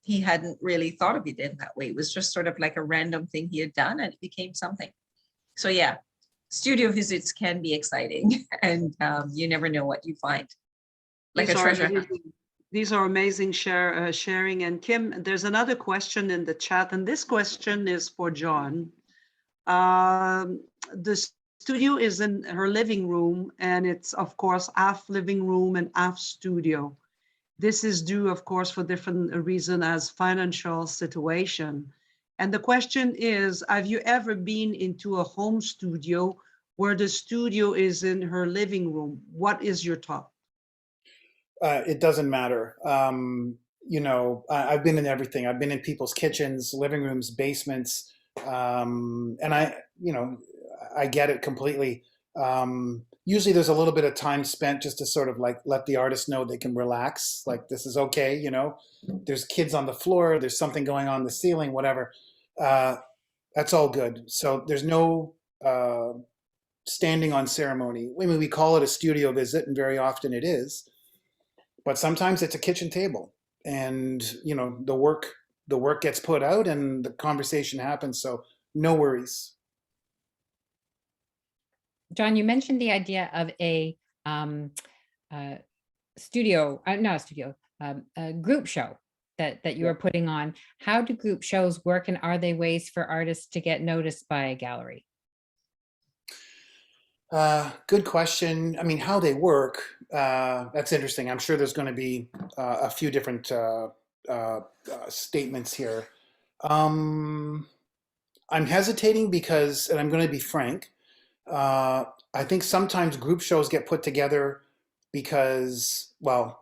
he hadn't really thought of it in that way. It was just sort of like a random thing he had done, and it became something. So yeah, studio visits can be exciting, and you never know what you find. Like a treasure hunt. These are amazing sharing. And Kim, there's another question in the chat, and this question is for John. The studio is in her living room, and it's of course half living room and half studio. This is due, of course, for different reason as financial situation. And the question is, have you ever been into a home studio where the studio is in her living room? What is your thought? It doesn't matter. I've been in everything. I've been in people's kitchens, living rooms, basements, and I get it completely. Usually there's a little bit of time spent just to sort of like let the artist know they can relax, like this is okay, there's kids on the floor, there's something going on the ceiling, whatever. That's all good. So there's no standing on ceremony. I mean, we call it a studio visit, and very often it is, but sometimes it's a kitchen table, and the work gets put out and the conversation happens. So no worries. John, you mentioned the idea of a group show that you are putting on. How do group shows work, and are they ways for artists to get noticed by a gallery? Good question. I mean, how they work, that's interesting. I'm sure there's going to be a few different statements here. I'm hesitating because, and I'm going to be frank, I think sometimes group shows get put together because, well,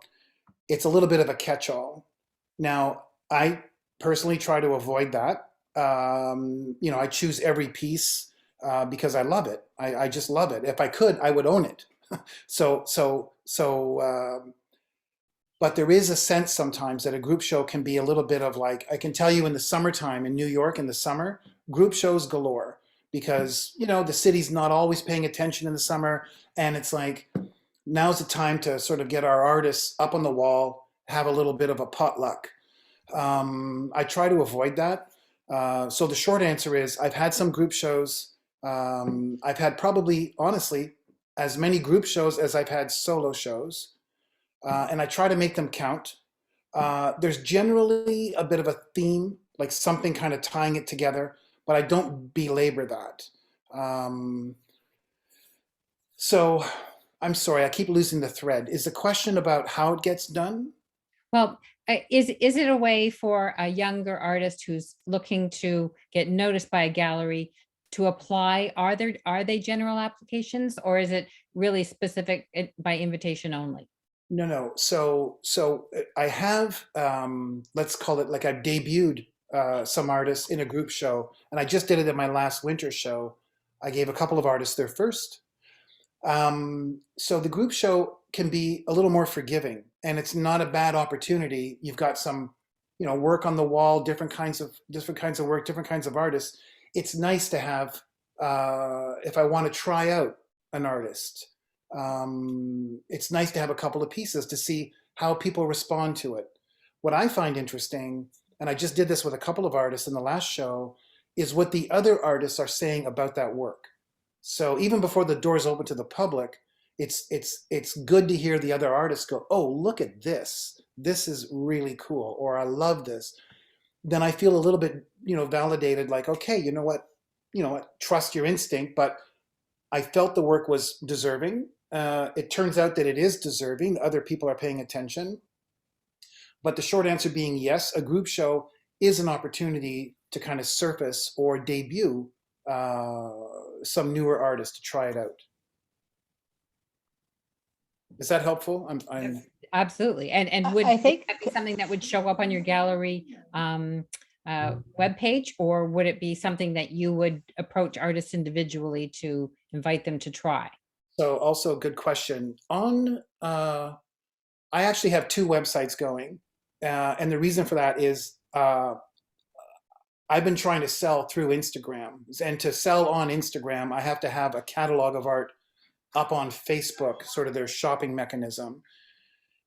it's a little bit of a catch-all. Now, I personally try to avoid that. I choose every piece because I love it. I just love it. If I could, I would own it. But there is a sense sometimes that a group show can be a little bit of like, I can tell you in the summertime in New York in the summer, group shows galore. Because, the city's not always paying attention in the summer. And it's like, now's the time to sort of get our artists up on the wall, have a little bit of a potluck. I try to avoid that. So the short answer is I've had some group shows. I've had probably, honestly, as many group shows as I've had solo shows. And I try to make them count. There's generally a bit of a theme, like something kind of tying it together. But I don't belabor that. So I'm sorry, I keep losing the thread. Is the question about how it gets done? Well, is it a way for a younger artist who's looking to get noticed by a gallery to apply? Are they general applications, or is it really specific by invitation only? No. So I have, let's call it like I've debuted some artists in a group show, and I just did it at my last winter show. I gave a couple of artists their first. So the group show can be a little more forgiving, and it's not a bad opportunity. You've got some, work on the wall, different kinds of work, different kinds of artists. It's nice to have, if I want to try out an artist, it's nice to have a couple of pieces to see how people respond to it. What I find interesting, and I just did this with a couple of artists in the last show, is what the other artists are saying about that work. So even before the doors open to the public, it's good to hear the other artists go, oh, look at this. This is really cool, or I love this. Then I feel a little bit, validated, like, okay, you know what, trust your instinct. But I felt the work was deserving. It turns out that it is deserving. Other people are paying attention. But the short answer being yes, a group show is an opportunity to kind of surface or debut some newer artists to try it out. Is that helpful? I'm Absolutely. And would I think- that be something that would show up on your gallery webpage, or would it be something that you would approach artists individually to invite them to try? So also a good question. I actually have two websites going. And the reason for that is I've been trying to sell through Instagram. And to sell on Instagram, I have to have a catalog of art up on Facebook, sort of their shopping mechanism.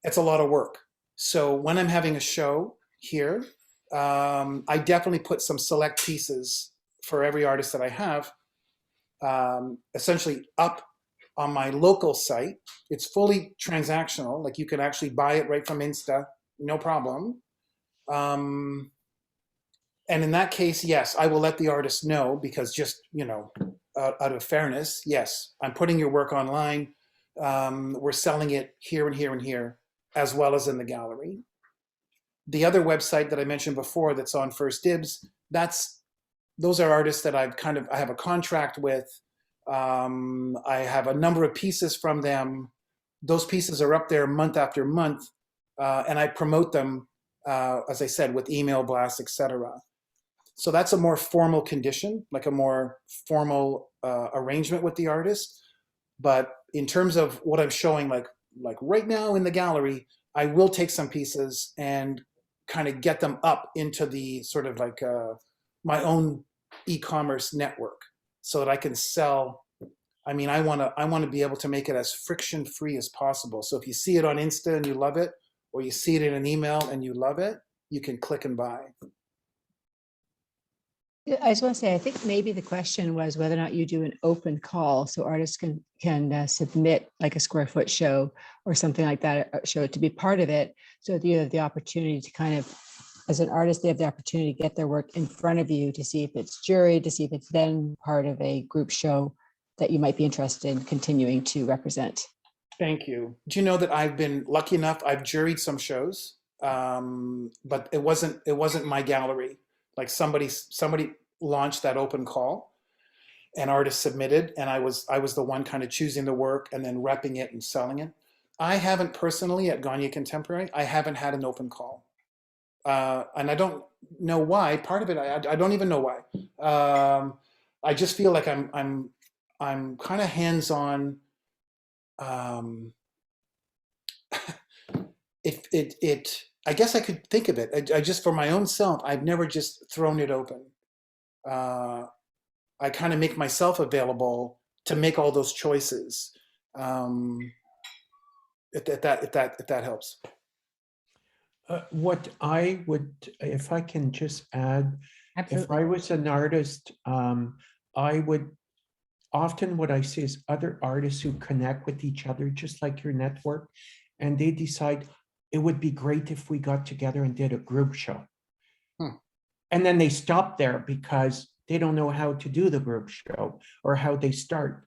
It's a lot of work. So when I'm having a show here, I definitely put some select pieces for every artist that I have, essentially up on my local site. It's fully transactional. Like you can actually buy it right from Insta, no problem. And in that case, yes, I will let the artist know, because just, out of fairness, yes, I'm putting your work online. We're selling it here and here and here, as well as in the gallery. The other website that I mentioned before that's on First Dibs, those are artists that I have a contract with. I have a number of pieces from them. Those pieces are up there month after month, and I promote them, as I said, with email blasts, etc. So that's a more formal condition, like a more formal arrangement with the artist. But in terms of what I'm showing, like right now in the gallery, I will take some pieces and kind of get them up into the sort of like my own e-commerce network, so that I can sell. I mean, I want to be able to make it as friction free as possible. So if you see it on Insta and you love it, or you see it in an email and you love it, you can click and buy. I just want to say, I think maybe the question was whether or not you do an open call so artists can submit like a square foot show or something like that, show to be part of it. So that you have the opportunity to kind of, as an artist, they have the opportunity to get their work in front of you to see if it's juried, to see if it's then part of a group show that you might be interested in continuing to represent. Thank you. Do you know that I've been lucky enough, I've juried some shows, but it wasn't my gallery. Like somebody launched that open call, and artists submitted, and I was the one kind of choosing the work and then repping it and selling it. I haven't personally at Gagne Contemporary, I haven't had an open call. And I don't know why. Part of it, I don't even know why. I just feel like I'm kind of hands-on. I guess I could think of it. I just, for my own self, I've never just thrown it open. I kind of make myself available to make all those choices. If that helps. What I would, if I can just add, Absolutely. if I was an artist, I would, often what I see is other artists who connect with each other, just like your network, and they decide it would be great if we got together and did a group show. And then they stop there because they don't know how to do the group show or how they start.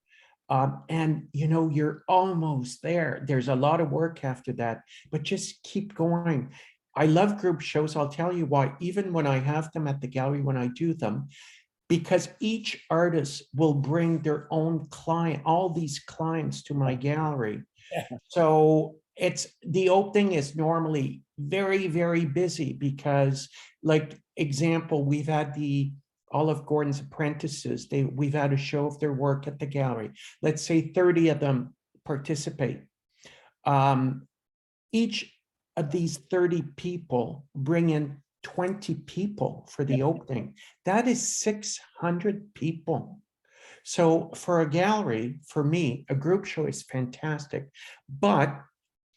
And you know, you're almost there. There's a lot of work after that, but just keep going. I love group shows. I'll tell you why, even when I have them at the gallery, when I do them, because each artist will bring their own client, all these clients to my gallery. So it's, the opening is normally very, very busy because, like, example, we've had the Olive Gordon's apprentices. We've had a show of their work at the gallery. Let's say 30 of them participate. Each of these 30 people bring in 20 people for the opening. That is 600 people. So for a gallery, for me, a group show is fantastic, but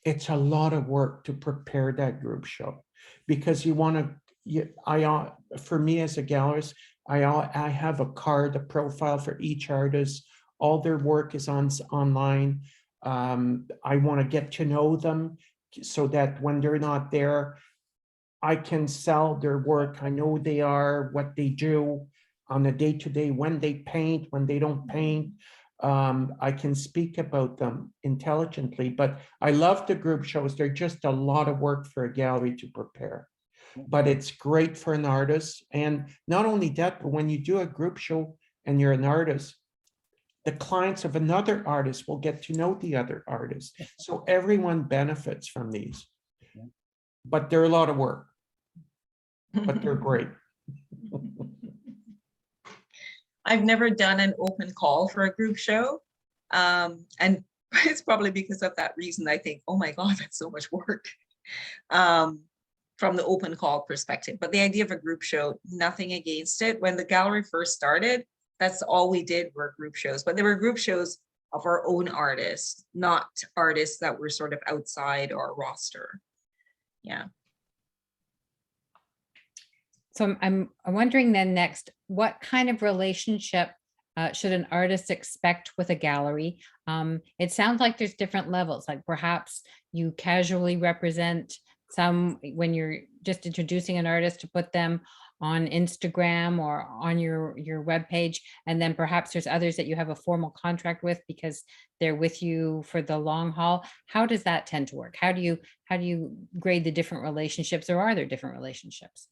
it's a lot of work to prepare that group show, because you want to, for me as a gallerist, I have a card, a profile for each artist. All their work is online. I want to get to know them so that when they're not there, I can sell their work. I know who they are, what they do on a day-to-day, when they paint, when they don't paint. I can speak about them intelligently, but I love the group shows. They're just a lot of work for a gallery to prepare, but it's great for an artist. And not only that, but when you do a group show and you're an artist, the clients of another artist will get to know the other artist. So everyone benefits from these, but they're a lot of work, but they're great. I've never done an open call for a group show. And it's probably because of that reason I think, oh my God, that's so much work from the open call perspective. But the idea of a group show, nothing against it. When the gallery first started, that's all we did were group shows. But there were group shows of our own artists, not artists that were sort of outside our roster. Yeah. So I'm wondering then next, what kind of relationship should an artist expect with a gallery? It sounds like there's different levels, like perhaps you casually represent some when you're just introducing an artist to put them on Instagram or on your webpage, and then perhaps there's others that you have a formal contract with because they're with you for the long haul. How does that tend to work? How do you grade the different relationships, or are there different relationships?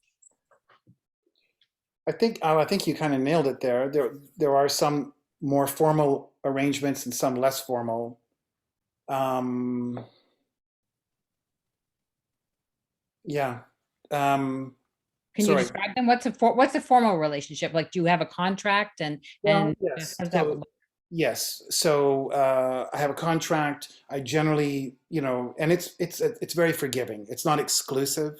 I think you kind of nailed it there. There are some more formal arrangements and some less formal. Yeah. Can you Sorry. describe them? What's a formal relationship? Like, do you have a contract and Yes. how does that look? Yes. So I have a contract. I generally, and it's very forgiving. It's not exclusive.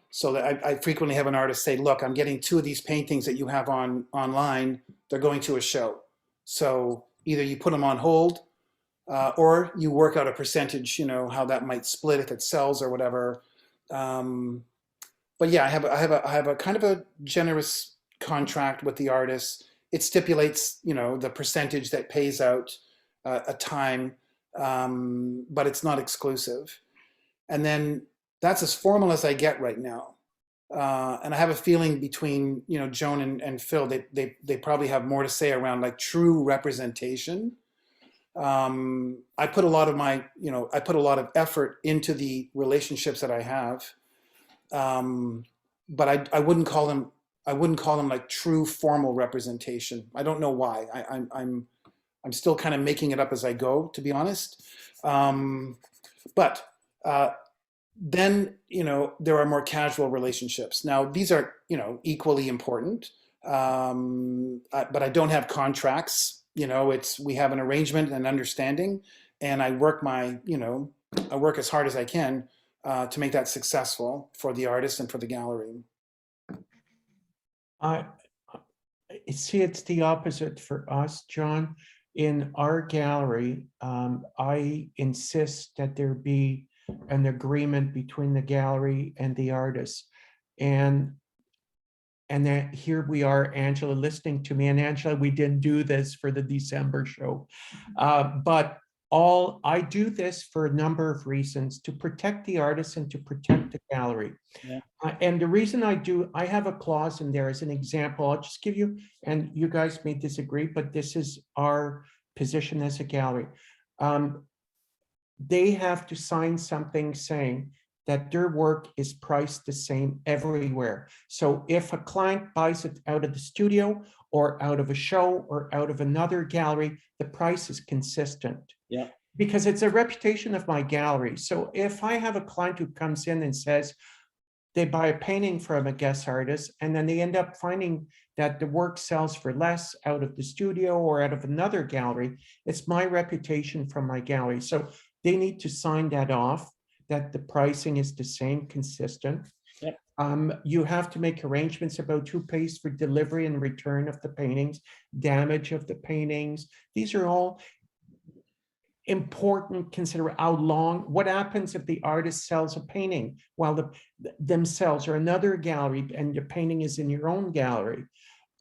So that I frequently have an artist say, look, I'm getting 2 of these paintings that you have online. They're going to a show. So either you put them on hold or you work out a percentage, how that might split if it sells or whatever. But yeah, I have a kind of a generous contract with the artist. It stipulates, the percentage that pays out a time, but it's not exclusive. And then that's as formal as I get right now. And I have a feeling between, Joan and Phil, they probably have more to say around like true representation. I put a lot of effort into the relationships that I have. But I wouldn't call them like true formal representation. I don't know why. I'm still kind of making it up as I go, to be honest. But then, there are more casual relationships. Now, these are, equally important, but I don't have contracts. We have an arrangement and understanding, and I work as hard as I can to make that successful for the artist and for the gallery. I see it's the opposite for us, John. In our gallery, I insist that there be an agreement between the gallery and the artist. And then here we are, Angela, listening to me. And Angela, we didn't do this for the December show. But I do this for a number of reasons: to protect the artist and to protect the gallery. Yeah. And the reason I have a clause in there as an example. I'll just give you, and you guys may disagree, but this is our position as a gallery, they have to sign something saying that their work is priced the same everywhere. So if a client buys it out of the studio or out of a show or out of another gallery, the price is consistent. Yeah. Because it's a reputation of my gallery. So if I have a client who comes in and says they buy a painting from a guest artist, and then they end up finding that the work sells for less out of the studio or out of another gallery, it's my reputation from my gallery. So they need to sign that off, that the pricing is the same, consistent. Yep. You have to make arrangements about who pays for delivery and return of the paintings, damage of the paintings. These are all important. Consider how long, what happens if the artist sells a painting while themselves or another gallery and the painting is in your own gallery.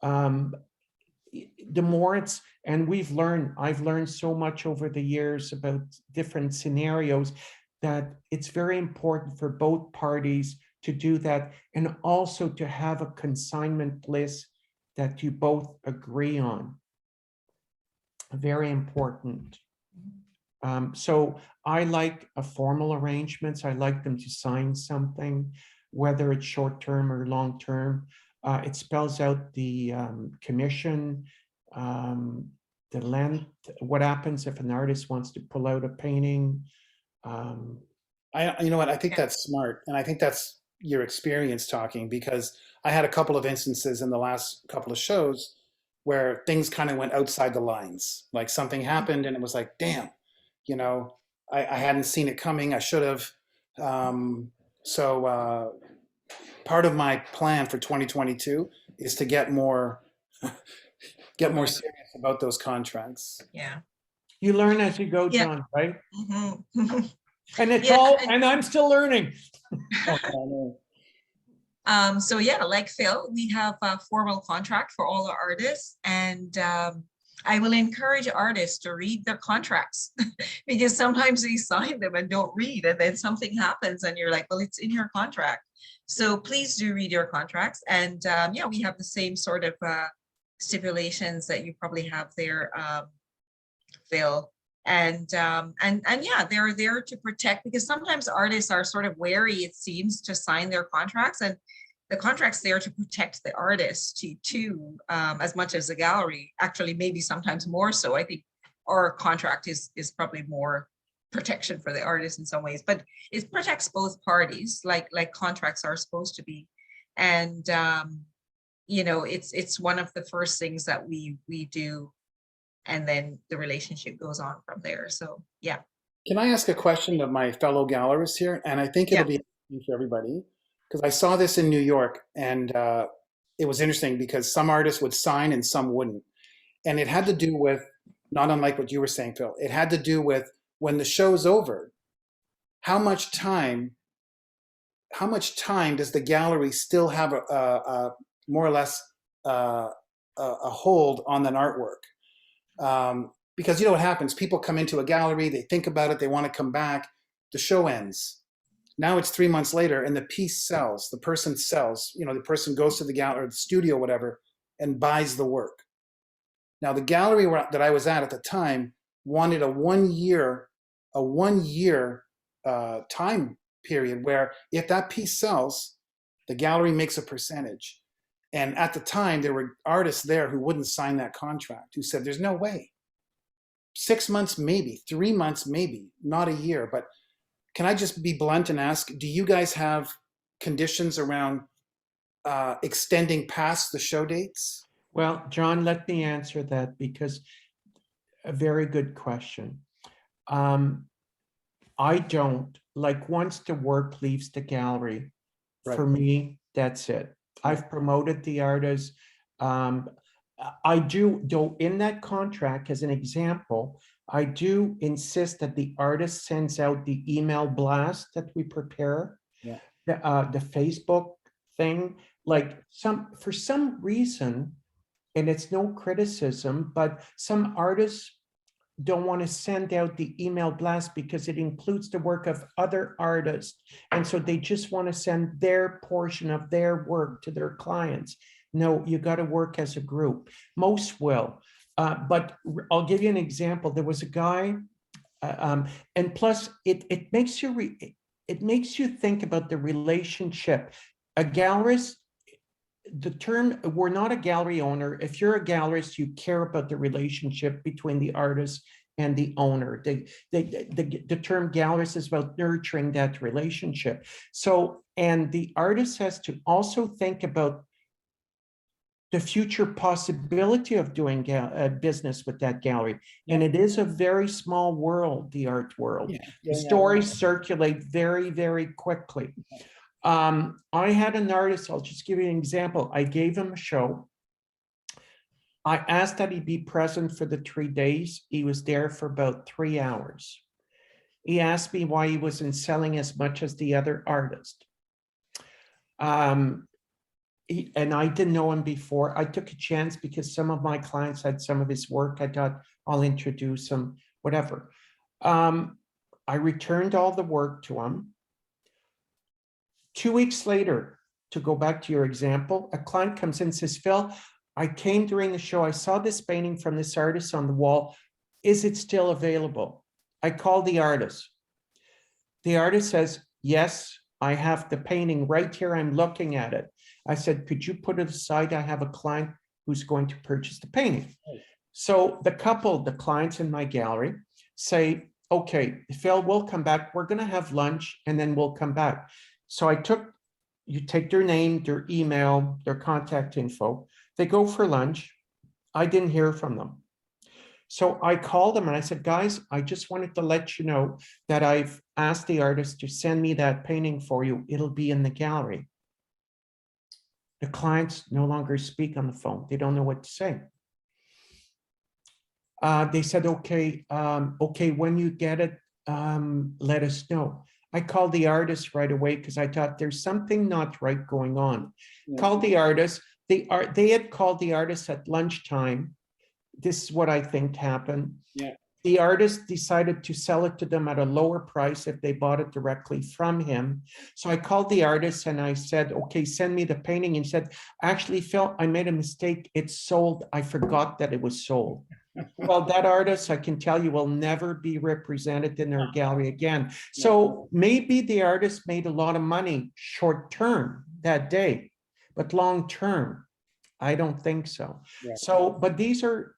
The more it's, and I've learned so much over the years about different scenarios, that it's very important for both parties to do that, and also to have a consignment list that you both agree on. Very important. So I like a formal arrangements. I like them to sign something, whether it's short-term or long-term. It spells out the commission, the length, what happens if an artist wants to pull out a painting. You know what? I think that's smart. And I think that's your experience talking, because I had a couple of instances in the last couple of shows where things kind of went outside the lines. Like something happened and it was like, damn, you know, I hadn't seen it coming. I should have. Part of my plan for 2022 is to get more serious about those contracts. Yeah. You learn as you go, Yeah. John, right? Mm-hmm. And it's Yeah, all, and I'm still learning. So yeah, like Phil, we have a formal contract for all our artists, and I will encourage artists to read their contracts because sometimes they sign them and don't read, and then something happens and you're like, well, it's in your contract. So please do read your contracts. And yeah, we have the same sort of stipulations that you probably have there, Phil. And yeah, they're there to protect, because sometimes artists are sort of wary, it seems, to sign their contracts, and the contract's there to protect the artist too, as much as the gallery. Actually, maybe sometimes more so. I think our contract is probably more protection for the artist in some ways, but it protects both parties, like contracts are supposed to be. And you know, it's one of the first things that we do, and then the relationship goes on from there. So yeah. Can I ask a question of my fellow gallerists here? And I think it'll be interesting for everybody, because I saw this in New York, and it was interesting because some artists would sign and some wouldn't. And it had to do with, not unlike what you were saying, Phil, it had to do with when the show's over, how much time does the gallery still have a more or less a hold on an artwork? Because you know what happens, people come into a gallery, they think about it, they want to come back, the show ends. Now it's 3 months later and the piece sells, the person sells, you know, the person goes to the gallery or the studio, whatever, and buys the work. Now the gallery that I was at the time wanted a one year time period where if that piece sells, the gallery makes a percentage. And at the time, there were artists there who wouldn't sign that contract, who said, there's no way. 6 months, maybe, 3 months, maybe, not a year. But can I just be blunt and ask, do you guys have conditions around extending past the show dates? Well, John, let me answer that, because a very good question. I don't, like, once the work leaves the gallery, for me, that's it. I've promoted the artist. I do, though, in that contract, as an example, I do insist that the artist sends out the email blast that we prepare, the Facebook thing. Like, for some reason, and it's no criticism, but some artists don't want to send out the email blast because it includes the work of other artists. And so they just want to send their portion of their work to their clients. No, you got to work as a group. Most will. But I'll give you an example. There was a guy, and plus it makes you think about the relationship. A gallerist, the term, we're not a gallery owner. If you're a gallerist, you care about the relationship between the artist and the owner. The term gallerist is about nurturing that relationship. So, and the artist has to also think about the future possibility of doing business with that gallery. And it is a very small world, the art world. The stories circulate very, very quickly. I had an artist, I'll just give you an example. I gave him a show. I asked that he be present for the 3 days. He was there for about 3 hours. He asked me why he wasn't selling as much as the other artist. And I didn't know him before. I took a chance because some of my clients had some of his work. I thought I'll introduce him, whatever. I returned all the work to him. 2 weeks later, to go back to your example, a client comes in and says, Phil, I came during the show. I saw this painting from this artist on the wall. Is it still available? I called the artist. The artist says, yes, I have the painting right here. I'm looking at it. I said, could you put it aside? I have a client who's going to purchase the painting. So the couple, the clients in my gallery say, okay, Phil, we'll come back. We're going to have lunch and then we'll come back. So you take their name, their email, their contact info. They go for lunch. I didn't hear from them. So I called them and I said, guys, I just wanted to let you know that I've asked the artist to send me that painting for you. It'll be in the gallery. The clients no longer speak on the phone. They don't know what to say. They said, okay, when you get it, let us know. I called the artist right away because I thought there's something not right going on. Yeah. Called the artist. They had called the artist at lunchtime. This is what I think happened. Yeah. The artist decided to sell it to them at a lower price if they bought it directly from him. So I called the artist and I said, okay, send me the painting. And he said, actually, Phil, I made a mistake. It's sold. I forgot that it was sold. Well, that artist, I can tell you, will never be represented in their gallery again. So maybe the artist made a lot of money short term that day, but long term, I don't think so. Yeah. So, but these are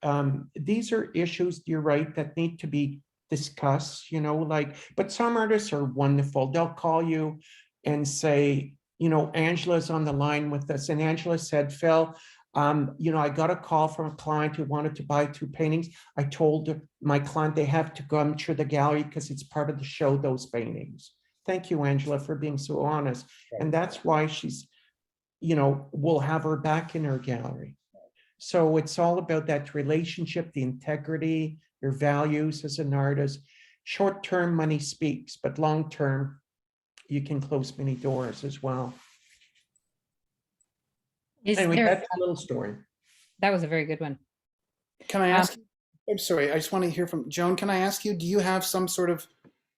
issues, you're right, that need to be discussed, you know, like, but some artists are wonderful. They'll call you and say, you know, Angela's on the line with us. And Angela said, Phil, you know, I got a call from a client who wanted to buy 2 paintings. I told my client they have to come to the gallery because it's part of the show, those paintings. Thank you, Angela, for being so honest. Right. And that's why she's, you know, we'll have her back in her gallery. So it's all about that relationship, the integrity, your values as an artist. Short-term money speaks, but long-term, you can close many doors as well. Anyway, that's a little story. That was a very good one. Can I ask you, I'm sorry, I just want to hear from Joan. Can I ask you, do you have some sort of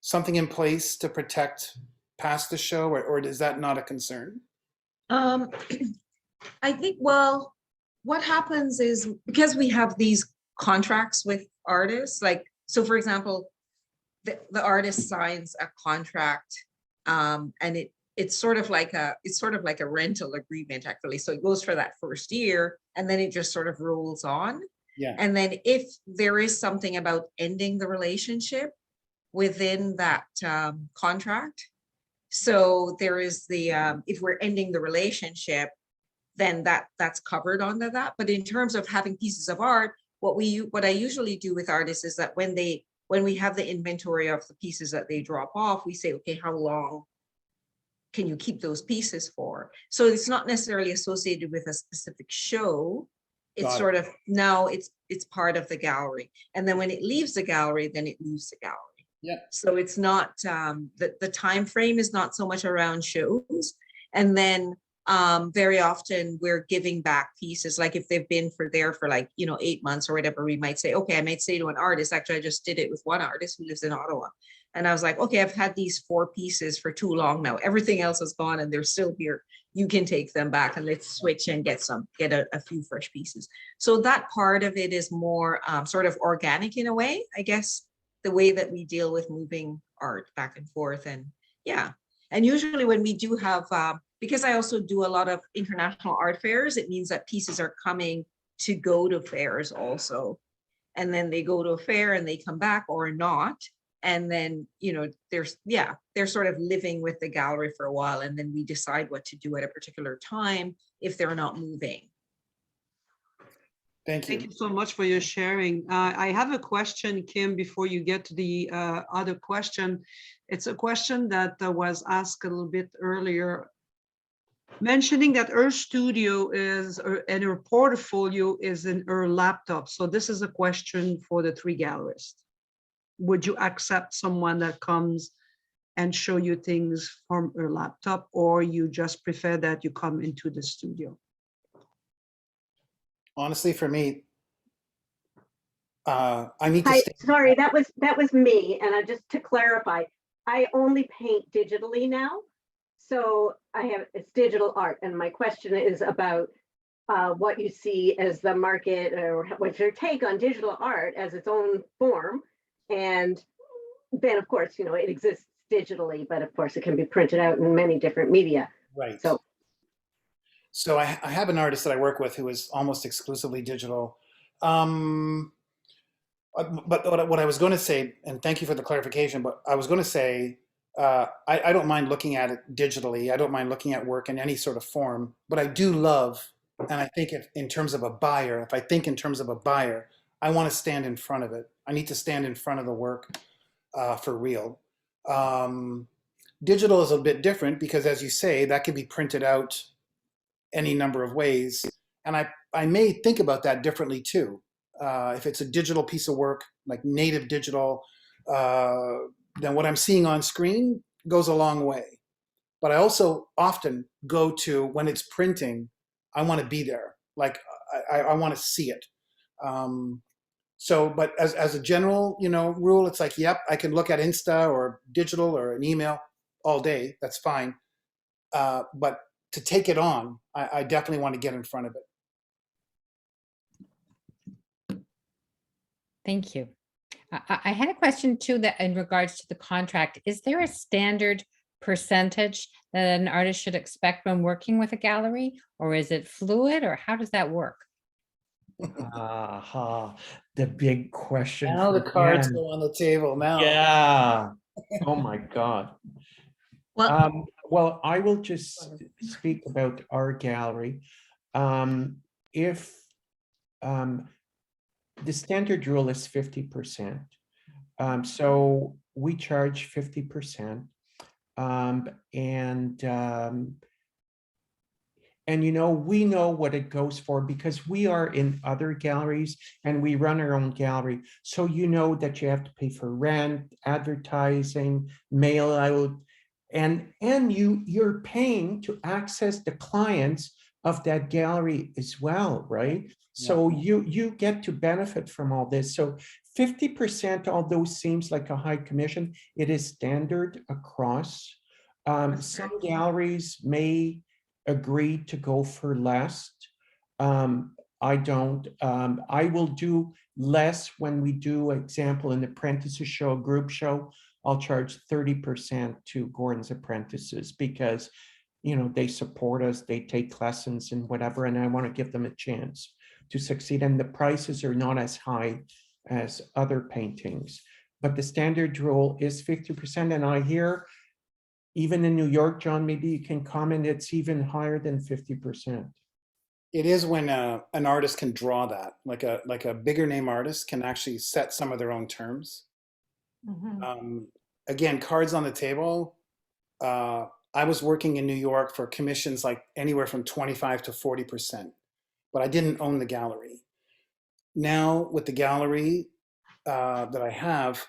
something in place to protect past the show, or is that not a concern? I think, well, what happens is because we have these contracts with artists, like, so for example, the artist signs a contract and it's sort of like a rental agreement, actually. So it goes for that first year and then it just sort of rolls on. Yeah. And then if there is something about ending the relationship within that contract, so there is the, if we're ending the relationship, then that's covered under that. But in terms of having pieces of art, what I usually do with artists is that when we have the inventory of the pieces that they drop off, we say, okay, how long can you keep those pieces for? So it's not necessarily associated with a specific show. It's sort of, now it's part of the gallery. And then when it leaves the gallery, then it leaves the gallery. Yeah. So it's not, the time frame is not so much around shows. And then very often we're giving back pieces, like if they've been there for like, 8 months or whatever, we might say, okay, I might say to an artist, actually, I just did it with one artist who lives in Ottawa. And I was like, okay, I've had these 4 pieces for too long now. Everything else is gone and they're still here. you can take them back and let's switch and get a few fresh pieces. So that part of it is more sort of organic in a way, I guess, the way that we deal with moving art back and forth. And yeah, and usually when we do have, because I also do a lot of international art fairs, it means that pieces are coming to go to fairs also. And then they go to a fair and they come back or not. And then, you know, they're sort of living with the gallery for a while, and then we decide what to do at a particular time if they're not moving. Thank you. Thank you so much for your sharing. I have a question, Kim, before you get to the other question. It's a question that was asked a little bit earlier, mentioning that her studio is, and her portfolio is in her laptop. So this is a question for the three gallerists. Would you accept someone that comes and show you things from her laptop, or you just prefer that you come into the studio? Honestly, for me, I need to Hi, stay. sorry, that was me. And just to clarify, I only paint digitally now. So it's digital art. And my question is about what you see as the market, or what's your take on digital art as its own form. And then, of course, you know, it exists digitally, but of course it can be printed out in many different media. Right. So I have an artist that I work with who is almost exclusively digital. But what I was going to say, and thank you for the clarification, but I was going to say, I don't mind looking at it digitally. I don't mind looking at work in any sort of form, but I do love, and I think in terms of a buyer, if I think in terms of a buyer, I want to stand in front of it. I need to stand in front of the work for real. Digital is a bit different because, as you say, that can be printed out any number of ways. And I may think about that differently too. If it's a digital piece of work, like native digital, then what I'm seeing on screen goes a long way. But I also often go to, when it's printing, I want to be there. Like I want to see it. But as a general, you know, rule, it's like, yep, I can look at Insta or digital or an email all day. That's fine. But to take it on, I definitely want to get in front of it. Thank you. I had a question too, that in regards to the contract, is there a standard percentage that an artist should expect when working with a gallery, or is it fluid, or how does that work? Aha, the big question. Now the for cards Jen. go on the table now. Yeah. Oh my God. Well, Well, I will just speak about our gallery. If the standard rule is 50%, so we charge 50%, and you know, we know what it goes for because we are in other galleries and we run our own gallery. So you know that you have to pay for rent, advertising, mail out, and you're paying to access the clients of that gallery as well, right? So you get to benefit from all this. So 50%, although seems like a high commission, it is standard across. Some galleries may agree to go for less. I don't. I will do less when we do, example, an apprentices show, group show. I'll charge 30% to Gordon's apprentices because, you know, they support us, they take lessons and whatever, and I want to give them a chance to succeed. And the prices are not as high as other paintings, but the standard rule is 50%. And I hear even in New York, John, maybe you can comment, it's even higher than 50%. It is when an artist can draw that, like a bigger name artist can actually set some of their own terms. Again, cards on the table. I was working in New York for commissions like anywhere from 25 to 40%, but I didn't own the gallery. Now with the gallery that I have,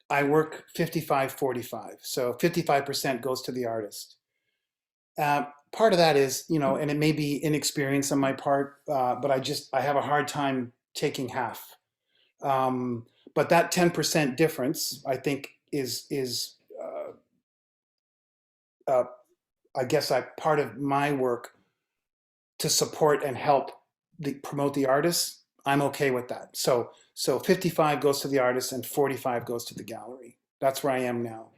I work 55-45. So 55% goes to the artist. Part of that is, you know, and it may be inexperience on my part, but I have a hard time taking half. But that 10% difference, I think, is I guess part of my work to support and help promote the artists, I'm okay with that. So 55 goes to the artist and 45 goes to the gallery. That's where I am now.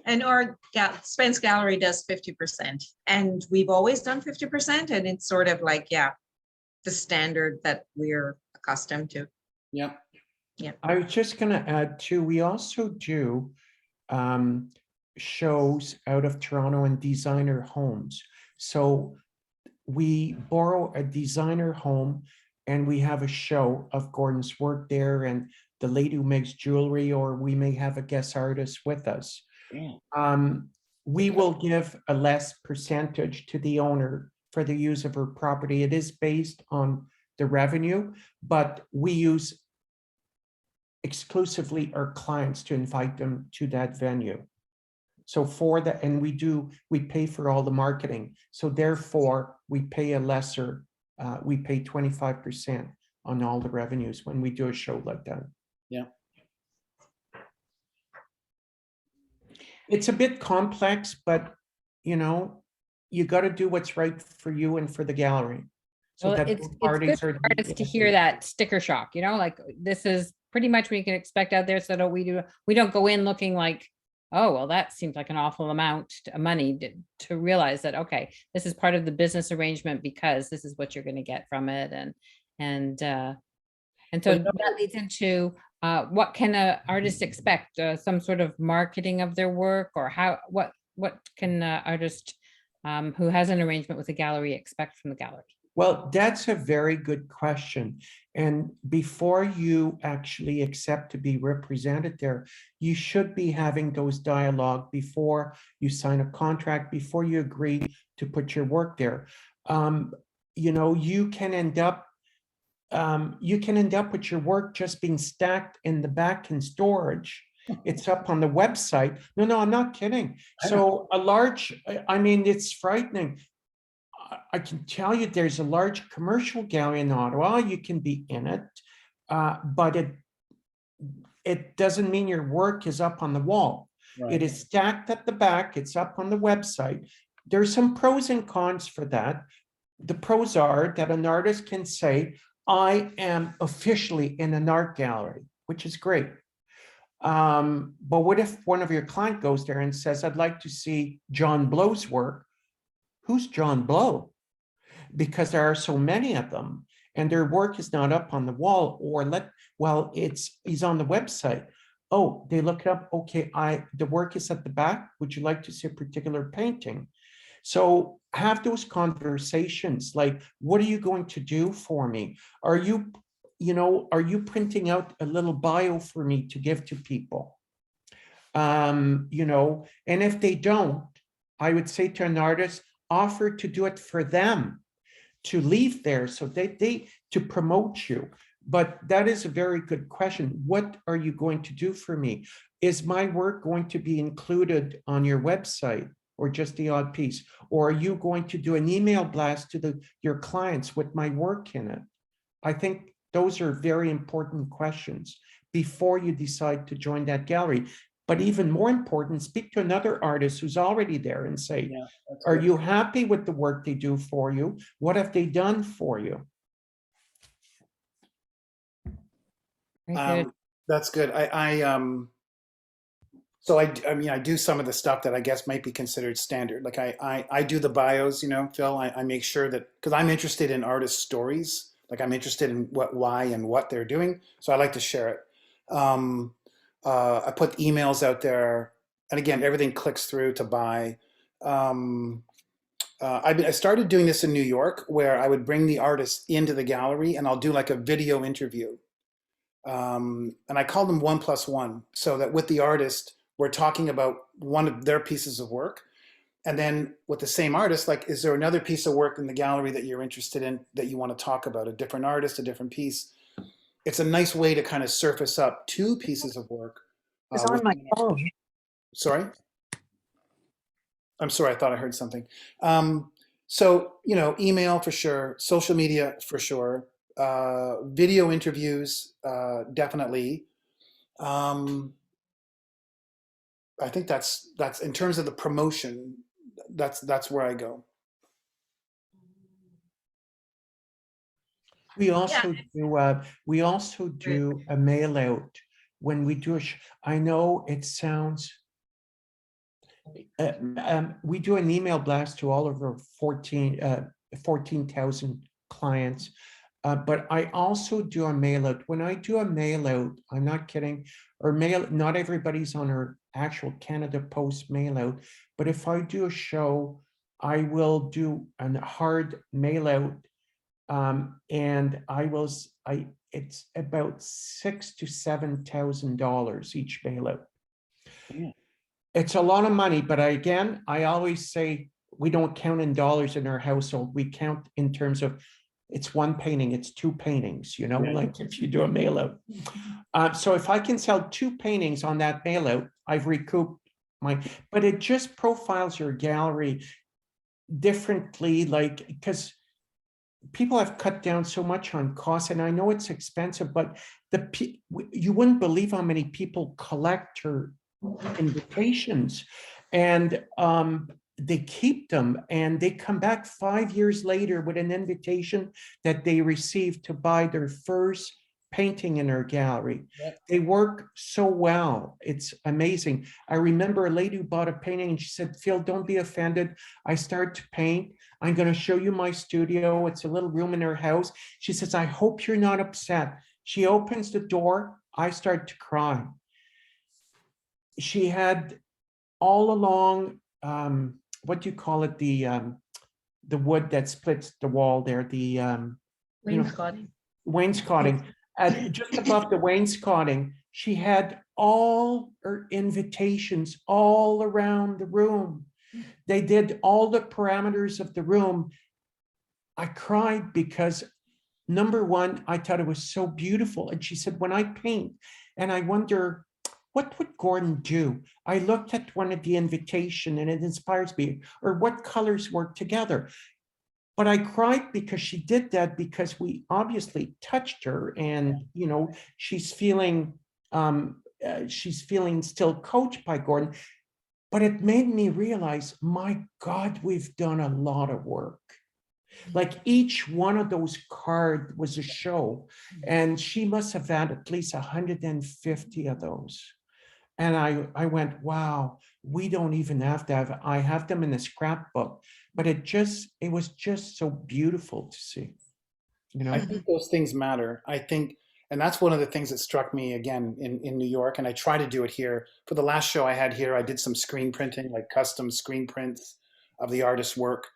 And our Spence Gallery does 50%, and we've always done 50%, and it's sort of like, yeah, the standard that we're accustomed to. Yep. Yeah. I was just going to add too, we also do shows out of Toronto and designer homes. So we borrow a designer home and we have a show of Gordon's work there and the lady who makes jewelry, or we may have a guest artist with us. We will give a less percentage to the owner for the use of her property. It is based on the revenue, but we use exclusively our clients to invite them to that venue. So for that, and we pay for all the marketing. So therefore we pay a lesser, we pay 25% on all the revenues when we do a show like that. Yeah. It's a bit complex, but you know, you got to do what's right for you and for the gallery. So Well, that it's both good parties for are artists to hear that sticker shock, you know, like this is pretty much what you can expect out there. So that we don't go in looking like, oh, well, that seems like an awful amount of money to realize that, okay, this is part of the business arrangement because this is what you're going to get from it. And so that leads into what can an artist expect? Some sort of marketing of their work, or what can an artist who has an arrangement with a gallery expect from the gallery? Well, that's a very good question. And before you actually accept to be represented there, you should be having those dialogue before you sign a contract, before you agree to put your work there. You know, you can end up with your work just being stacked in the back in storage. It's up on the website. No, I'm not kidding. So I mean, it's frightening. I can tell you there's a large commercial gallery in Ottawa. You can be in it, but it doesn't mean your work is up on the wall. Right. It is stacked at the back. It's up on the website. There's some pros and cons for that. The pros are that an artist can say, I am officially in an art gallery, which is great. But what if one of your client goes there and says, I'd like to see John Blow's work? Who's John Blow? Because there are so many of them and their work is not up on the wall, or he's on the website. Oh, they look it up. Okay, the work is at the back. Would you like to see a particular painting? So have those conversations like, what are you going to do for me? Are you printing out a little bio for me to give to people? You know, and if they don't, I would say to an artist, offer to do it for them, to leave there so they to promote you. But that is a very good question. What are you going to do for me? Is my work going to be included on your website, or just the odd piece? Or are you going to do an email blast to your clients with my work in it? I think those are very important questions before you decide to join that gallery. But even more important, speak to another artist who's already there and say, are you happy with the work they do for you? What have they done for you? That's good. I mean, I do some of the stuff that I guess might be considered standard. Like I do the bios, you know, Phil. I make sure that, because I'm interested in artist stories. Like I'm interested in why and what they're doing. So I like to share it. I put emails out there, and again, everything clicks through to buy. I started doing this in New York, where I would bring the artist into the gallery and I'll do like a video interview. And I call them 1+1, so that with the artist, we're talking about one of their pieces of work. And then with the same artist, like, is there another piece of work in the gallery that you're interested in that you want to talk about? A different artist, a different piece. It's a nice way to kind of surface up two pieces of work. It's on my phone. Sorry? I'm sorry, I thought I heard something. So, you know, email for sure, social media for sure, video interviews, definitely. I think that's in terms of the promotion, that's where I go. We also do a mail out when we do I know it sounds, we do an email blast to all of our 14,000 clients. But I also do a mail out. When I do a mail out, I'm not kidding, or not everybody's on our actual Canada Post mail out, but if I do a show, I will do a hard mail out. And it's about $6,000 to $7,000 each mail out. Yeah. It's a lot of money, but I always say we don't count in dollars in our household. We count in terms of it's one painting, it's two paintings, you know, like if you do a mail out. So if I can sell two paintings on that mail out, I've recouped but it just profiles your gallery differently, like, because people have cut down so much on costs, and I know it's expensive, but you wouldn't believe how many people collect your invitations, and they keep them, and they come back 5 years later with an invitation that they received to buy their first painting in our gallery. Yep. They work so well. It's amazing. I remember a lady who bought a painting and she said, Phil, don't be offended. I start to paint. I'm going to show you my studio. It's a little room in her house. She says, I hope you're not upset. She opens the door. I start to cry. She had all along, what do you call it? The wood that splits the wall there, the Wainscoting. Wainscoting. Just above the wainscoting, she had all her invitations all around the room. They did all the parameters of the room. I cried because, number one, I thought it was so beautiful. And she said, when I paint and I wonder, what would Gordon do? I looked at one of the invitation and it inspires me, or what colors work together. But I cried because she did that, because we obviously touched her, and you know, she's feeling still coached by Gordon. But it made me realize, my God, we've done a lot of work. Like each one of those cards was a show, and she must have had at least 150 of those. And I went, wow, we don't even have to have, I have them in the scrapbook, but it was just so beautiful to see, you know? I think those things matter. I think, and that's one of the things that struck me again in New York, and I try to do it here. For the last show I had here, I did some screen printing, like custom screen prints of the artist's work.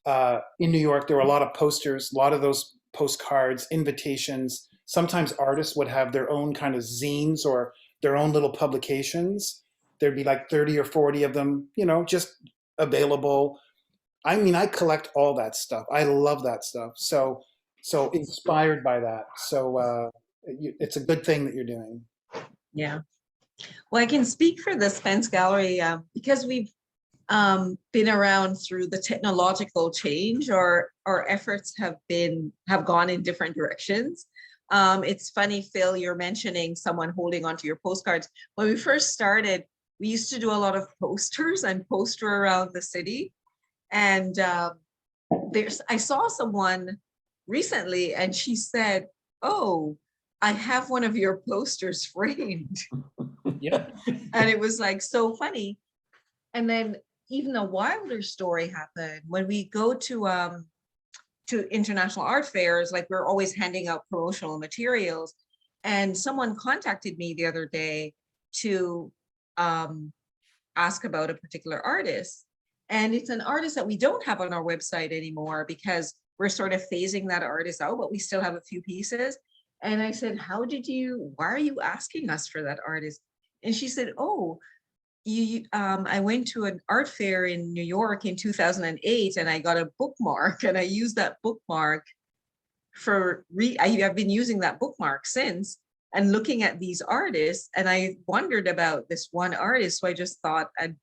In New York, there were a lot of posters, a lot of those postcards, invitations. Sometimes artists would have their own kind of zines or their own little publications. There'd be like 30 or 40 of them, you know, just available. I mean, I collect all that stuff. I love that stuff. So inspired by that. So it's a good thing that you're doing. Yeah. Well, I can speak for the Spence Gallery because we've been around through the technological change. Our efforts have gone in different directions. It's funny, Phil, you're mentioning someone holding onto your postcards. When we first started, we used to do a lot of posters and poster around the city. And I saw someone recently and she said, oh, I have one of your posters framed. Yeah. And it was like so funny. And then even a wilder story happened when we go to international art fairs. Like, we're always handing out promotional materials, and someone contacted me the other day to ask about a particular artist, and it's an artist that we don't have on our website anymore because we're sort of phasing that artist out, but we still have a few pieces. And I said, why are you asking us for that artist? And she said, oh, I went to an art fair in New York in 2008 and I got a bookmark, and I used that bookmark I've been using that bookmark since, and looking at these artists, and I wondered about this one artist. So I just thought, and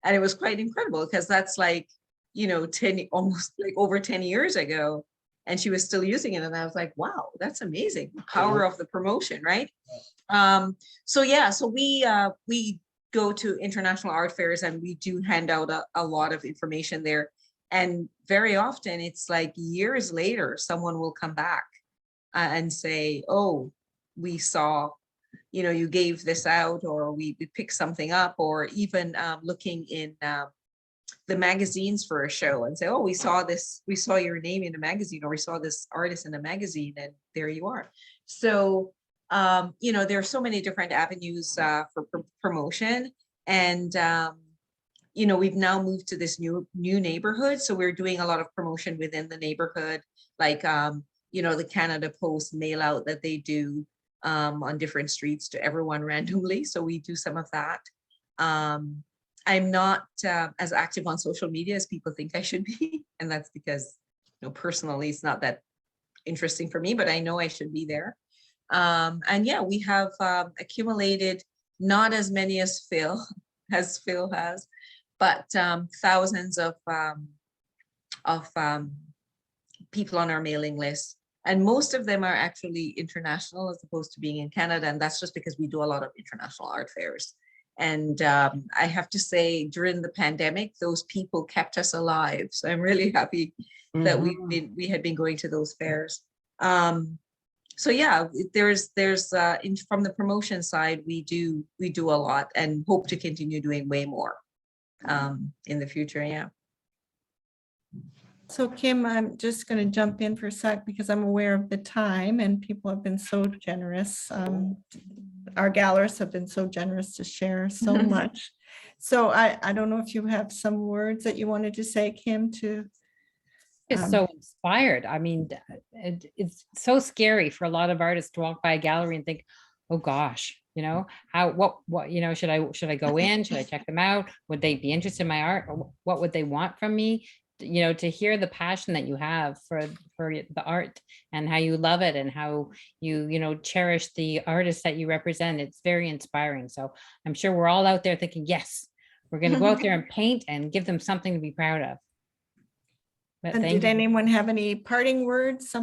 it was quite incredible because that's like, you know, almost like over 10 years ago, and she was still using it. And I was like, wow, that's amazing. The power of the promotion, right? So yeah, so we go to international art fairs and we do hand out a lot of information there. And very often it's like years later, someone will come back and say, oh, we saw, you gave this out, or we picked something up, or even looking in the magazines for a show and say, oh, we saw your name in a magazine, or we saw this artist in a magazine, and there you are. So, there are so many different avenues for promotion. And, we've now moved to this new neighborhood. So we're doing a lot of promotion within the neighborhood, like, the Canada Post mail out that they do on different streets to everyone randomly. So we do some of that. I'm not as active on social media as people think I should be. And that's because, personally, it's not that interesting for me, but I know I should be there. And yeah, we have accumulated not as many as Phil has, but thousands of people on our mailing list. And most of them are actually international as opposed to being in Canada. And that's just because we do a lot of international art fairs. And I have to say, during the pandemic, those people kept us alive. So I'm really happy that we had been going to those fairs. So yeah, there's from the promotion side, we do a lot and hope to continue doing way more in the future. Yeah. So Kim, I'm just going to jump in for a sec because I'm aware of the time and people have been so generous. Our gallerists have been so generous to share so much. So I don't know if you have some words that you wanted to say, Kim, to. It's so inspired. I mean, it's so scary for a lot of artists to walk by a gallery and think, oh gosh, what, should I go in? Should I check them out? Would they be interested in my art? Or what would they want from me? To hear the passion that you have for the art and how you love it and how you cherish the artists that you represent. It's very inspiring. So I'm sure we're all out there thinking, yes, we're going to go out there and paint and give them something to be proud of. But And did anyone have any parting words?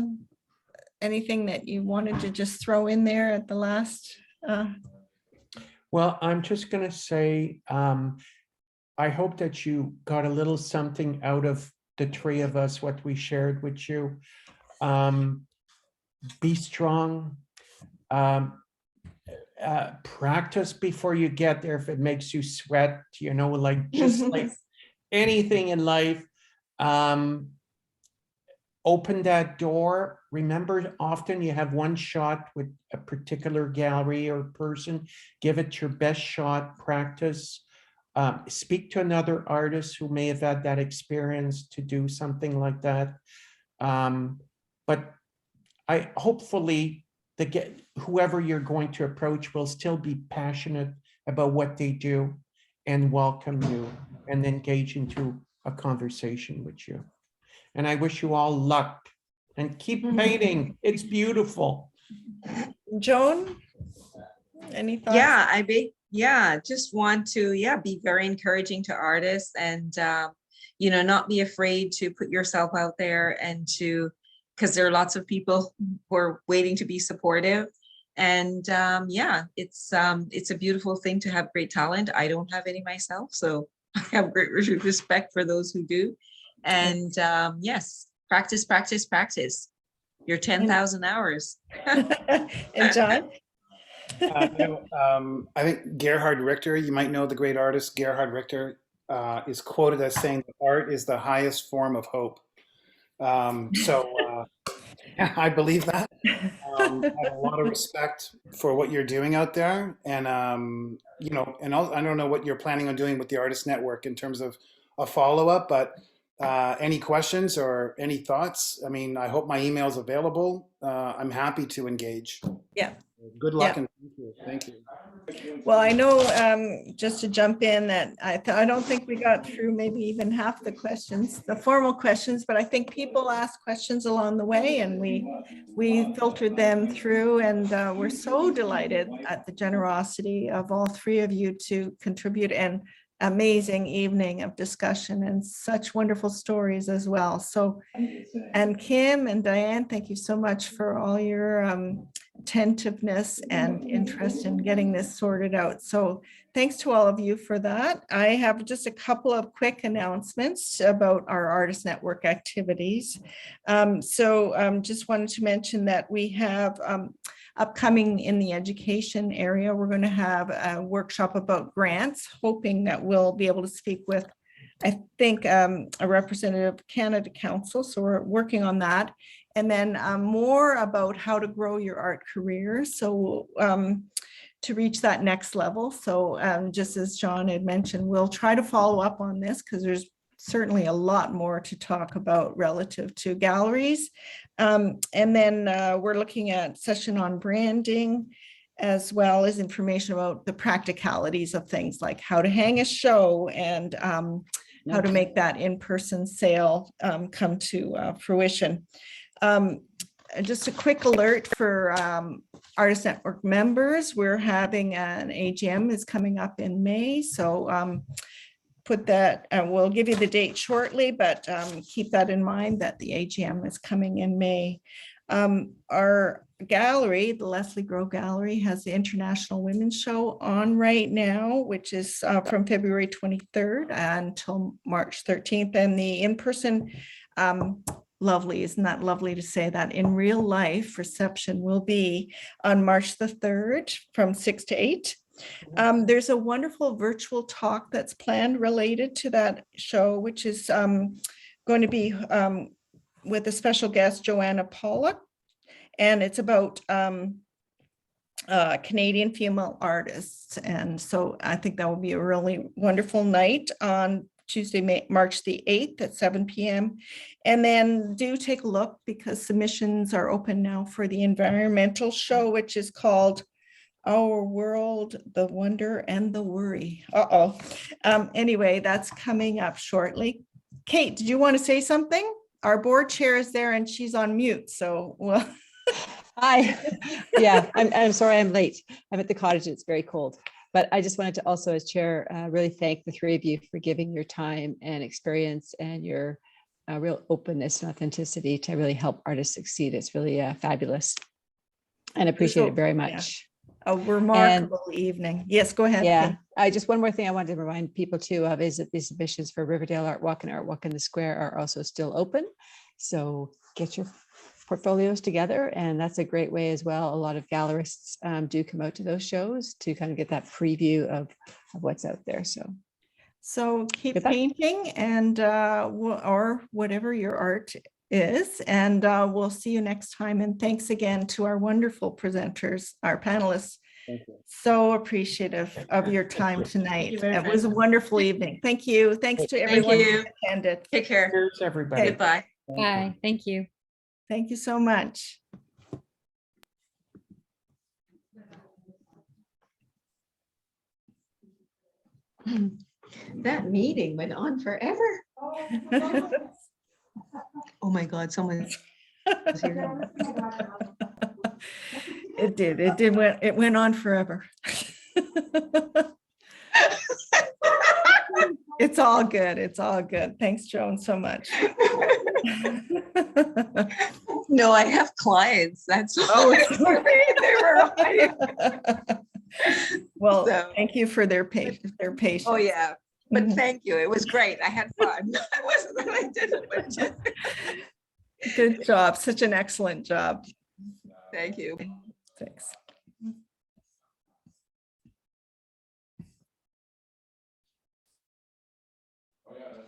Anything that you wanted to just throw in there at the last? Well, I'm just going to say, I hope that you got a little something out of the three of us, what we shared with you. Be strong. Practice before you get there if it makes you sweat, just like anything in life. Open that door. Remember, often you have one shot with a particular gallery or person. Give it your best shot. Practice. Speak to another artist who may have had that experience to do something like that. But hopefully whoever you're going to approach will still be passionate about what they do and welcome you and engage into a conversation with you. And I wish you all luck and keep painting. It's beautiful. Joan, any thoughts? Yeah, just want to, be very encouraging to artists and, not be afraid to put yourself out there and because there are lots of people who are waiting to be supportive. And it's a beautiful thing to have great talent. I don't have any myself, so I have great respect for those who do. And yes, practice, practice, practice. Your 10,000 hours. And John? I think Gerhard Richter, you might know the great artist Gerhard Richter, is quoted as saying that art is the highest form of hope. So I believe that. I have a lot of respect for what you're doing out there. And, and I don't know what you're planning on doing with the Artist Network in terms of a follow-up, but any questions or any thoughts? I mean, I hope my email is available. I'm happy to engage. Yeah. Good luck and thank you. Well, I know, just to jump in, that I don't think we got through maybe even half the questions, the formal questions, but I think people asked questions along the way and we filtered them through, and we're so delighted at the generosity of all three of you to contribute, and amazing evening of discussion and such wonderful stories as well. So, and Kim and Diane, thank you so much for all your attentiveness and interest in getting this sorted out. So thanks to all of you for that. I have just a couple of quick announcements about our Artist Network activities. Just wanted to mention that we have upcoming in the education area, we're going to have a workshop about grants, hoping that we'll be able to speak with, I think, a representative of Canada Council. So we're working on that. And then more about how to grow your art career. So to reach that next level. So just as John had mentioned, we'll try to follow up on this because there's certainly a lot more to talk about relative to galleries. And then we're looking at session on branding, as well as information about the practicalities of things like how to hang a show and how to make that in-person sale come to fruition. Just a quick alert for Artist Network members. We're having an AGM is coming up in May. So put that, we'll give you the date shortly, but keep that in mind that the AGM is coming in May. Our gallery, the Leslie Grove Gallery, has the International Women's Show on right now, which is from February 23rd until March 13th. And the in-person lovely, isn't that lovely to say that, in real life reception will be on March the 3rd from 6 to 8. There's a wonderful virtual talk that's planned related to that show, which is going to be with a special guest, Joanna Pollock, and it's about Canadian female artists. And so I think that will be a really wonderful night on Tuesday, March the 8th at 7 p.m. And then do take a look because submissions are open now for the environmental show, which is called Our World, the Wonder and the Worry. Anyway, that's coming up shortly. Kate, did you want to say something? Our board chair is there and she's on mute. So, well. Hi. Yeah, I'm sorry I'm late. I'm at the cottage. It's very cold. But I just wanted to also, as chair, really thank the three of you for giving your time and experience and your real openness and authenticity to really help artists succeed. It's really fabulous and appreciate it very much. A remarkable evening. Yes, go ahead. Yeah, just one more thing I wanted to remind people too of is that the submissions for Riverdale Art Walk and Art Walk in the Square are also still open. So get your portfolios together, and that's a great way as well. A lot of gallerists do come out to those shows to kind of get that preview of what's out there. So keep painting and or whatever your art is, and we'll see you next time. And thanks again to our wonderful presenters, our panelists. Thank you. So appreciative of your time tonight. It was a wonderful evening. Thank you. Thanks to everyone who attended. Take care. Cheers, everybody. Goodbye. Bye. Thank you. Thank you so much. That meeting went on forever. Oh my God, someone. It did. It went on forever. It's all good. It's all good. Thanks, Joan, so much. No, I have clients. That's well, thank you for their patience. Oh yeah, but thank you. It was great. I had fun. It wasn't that I didn't, but just... Good job. Such an excellent job. Thank you. Thanks.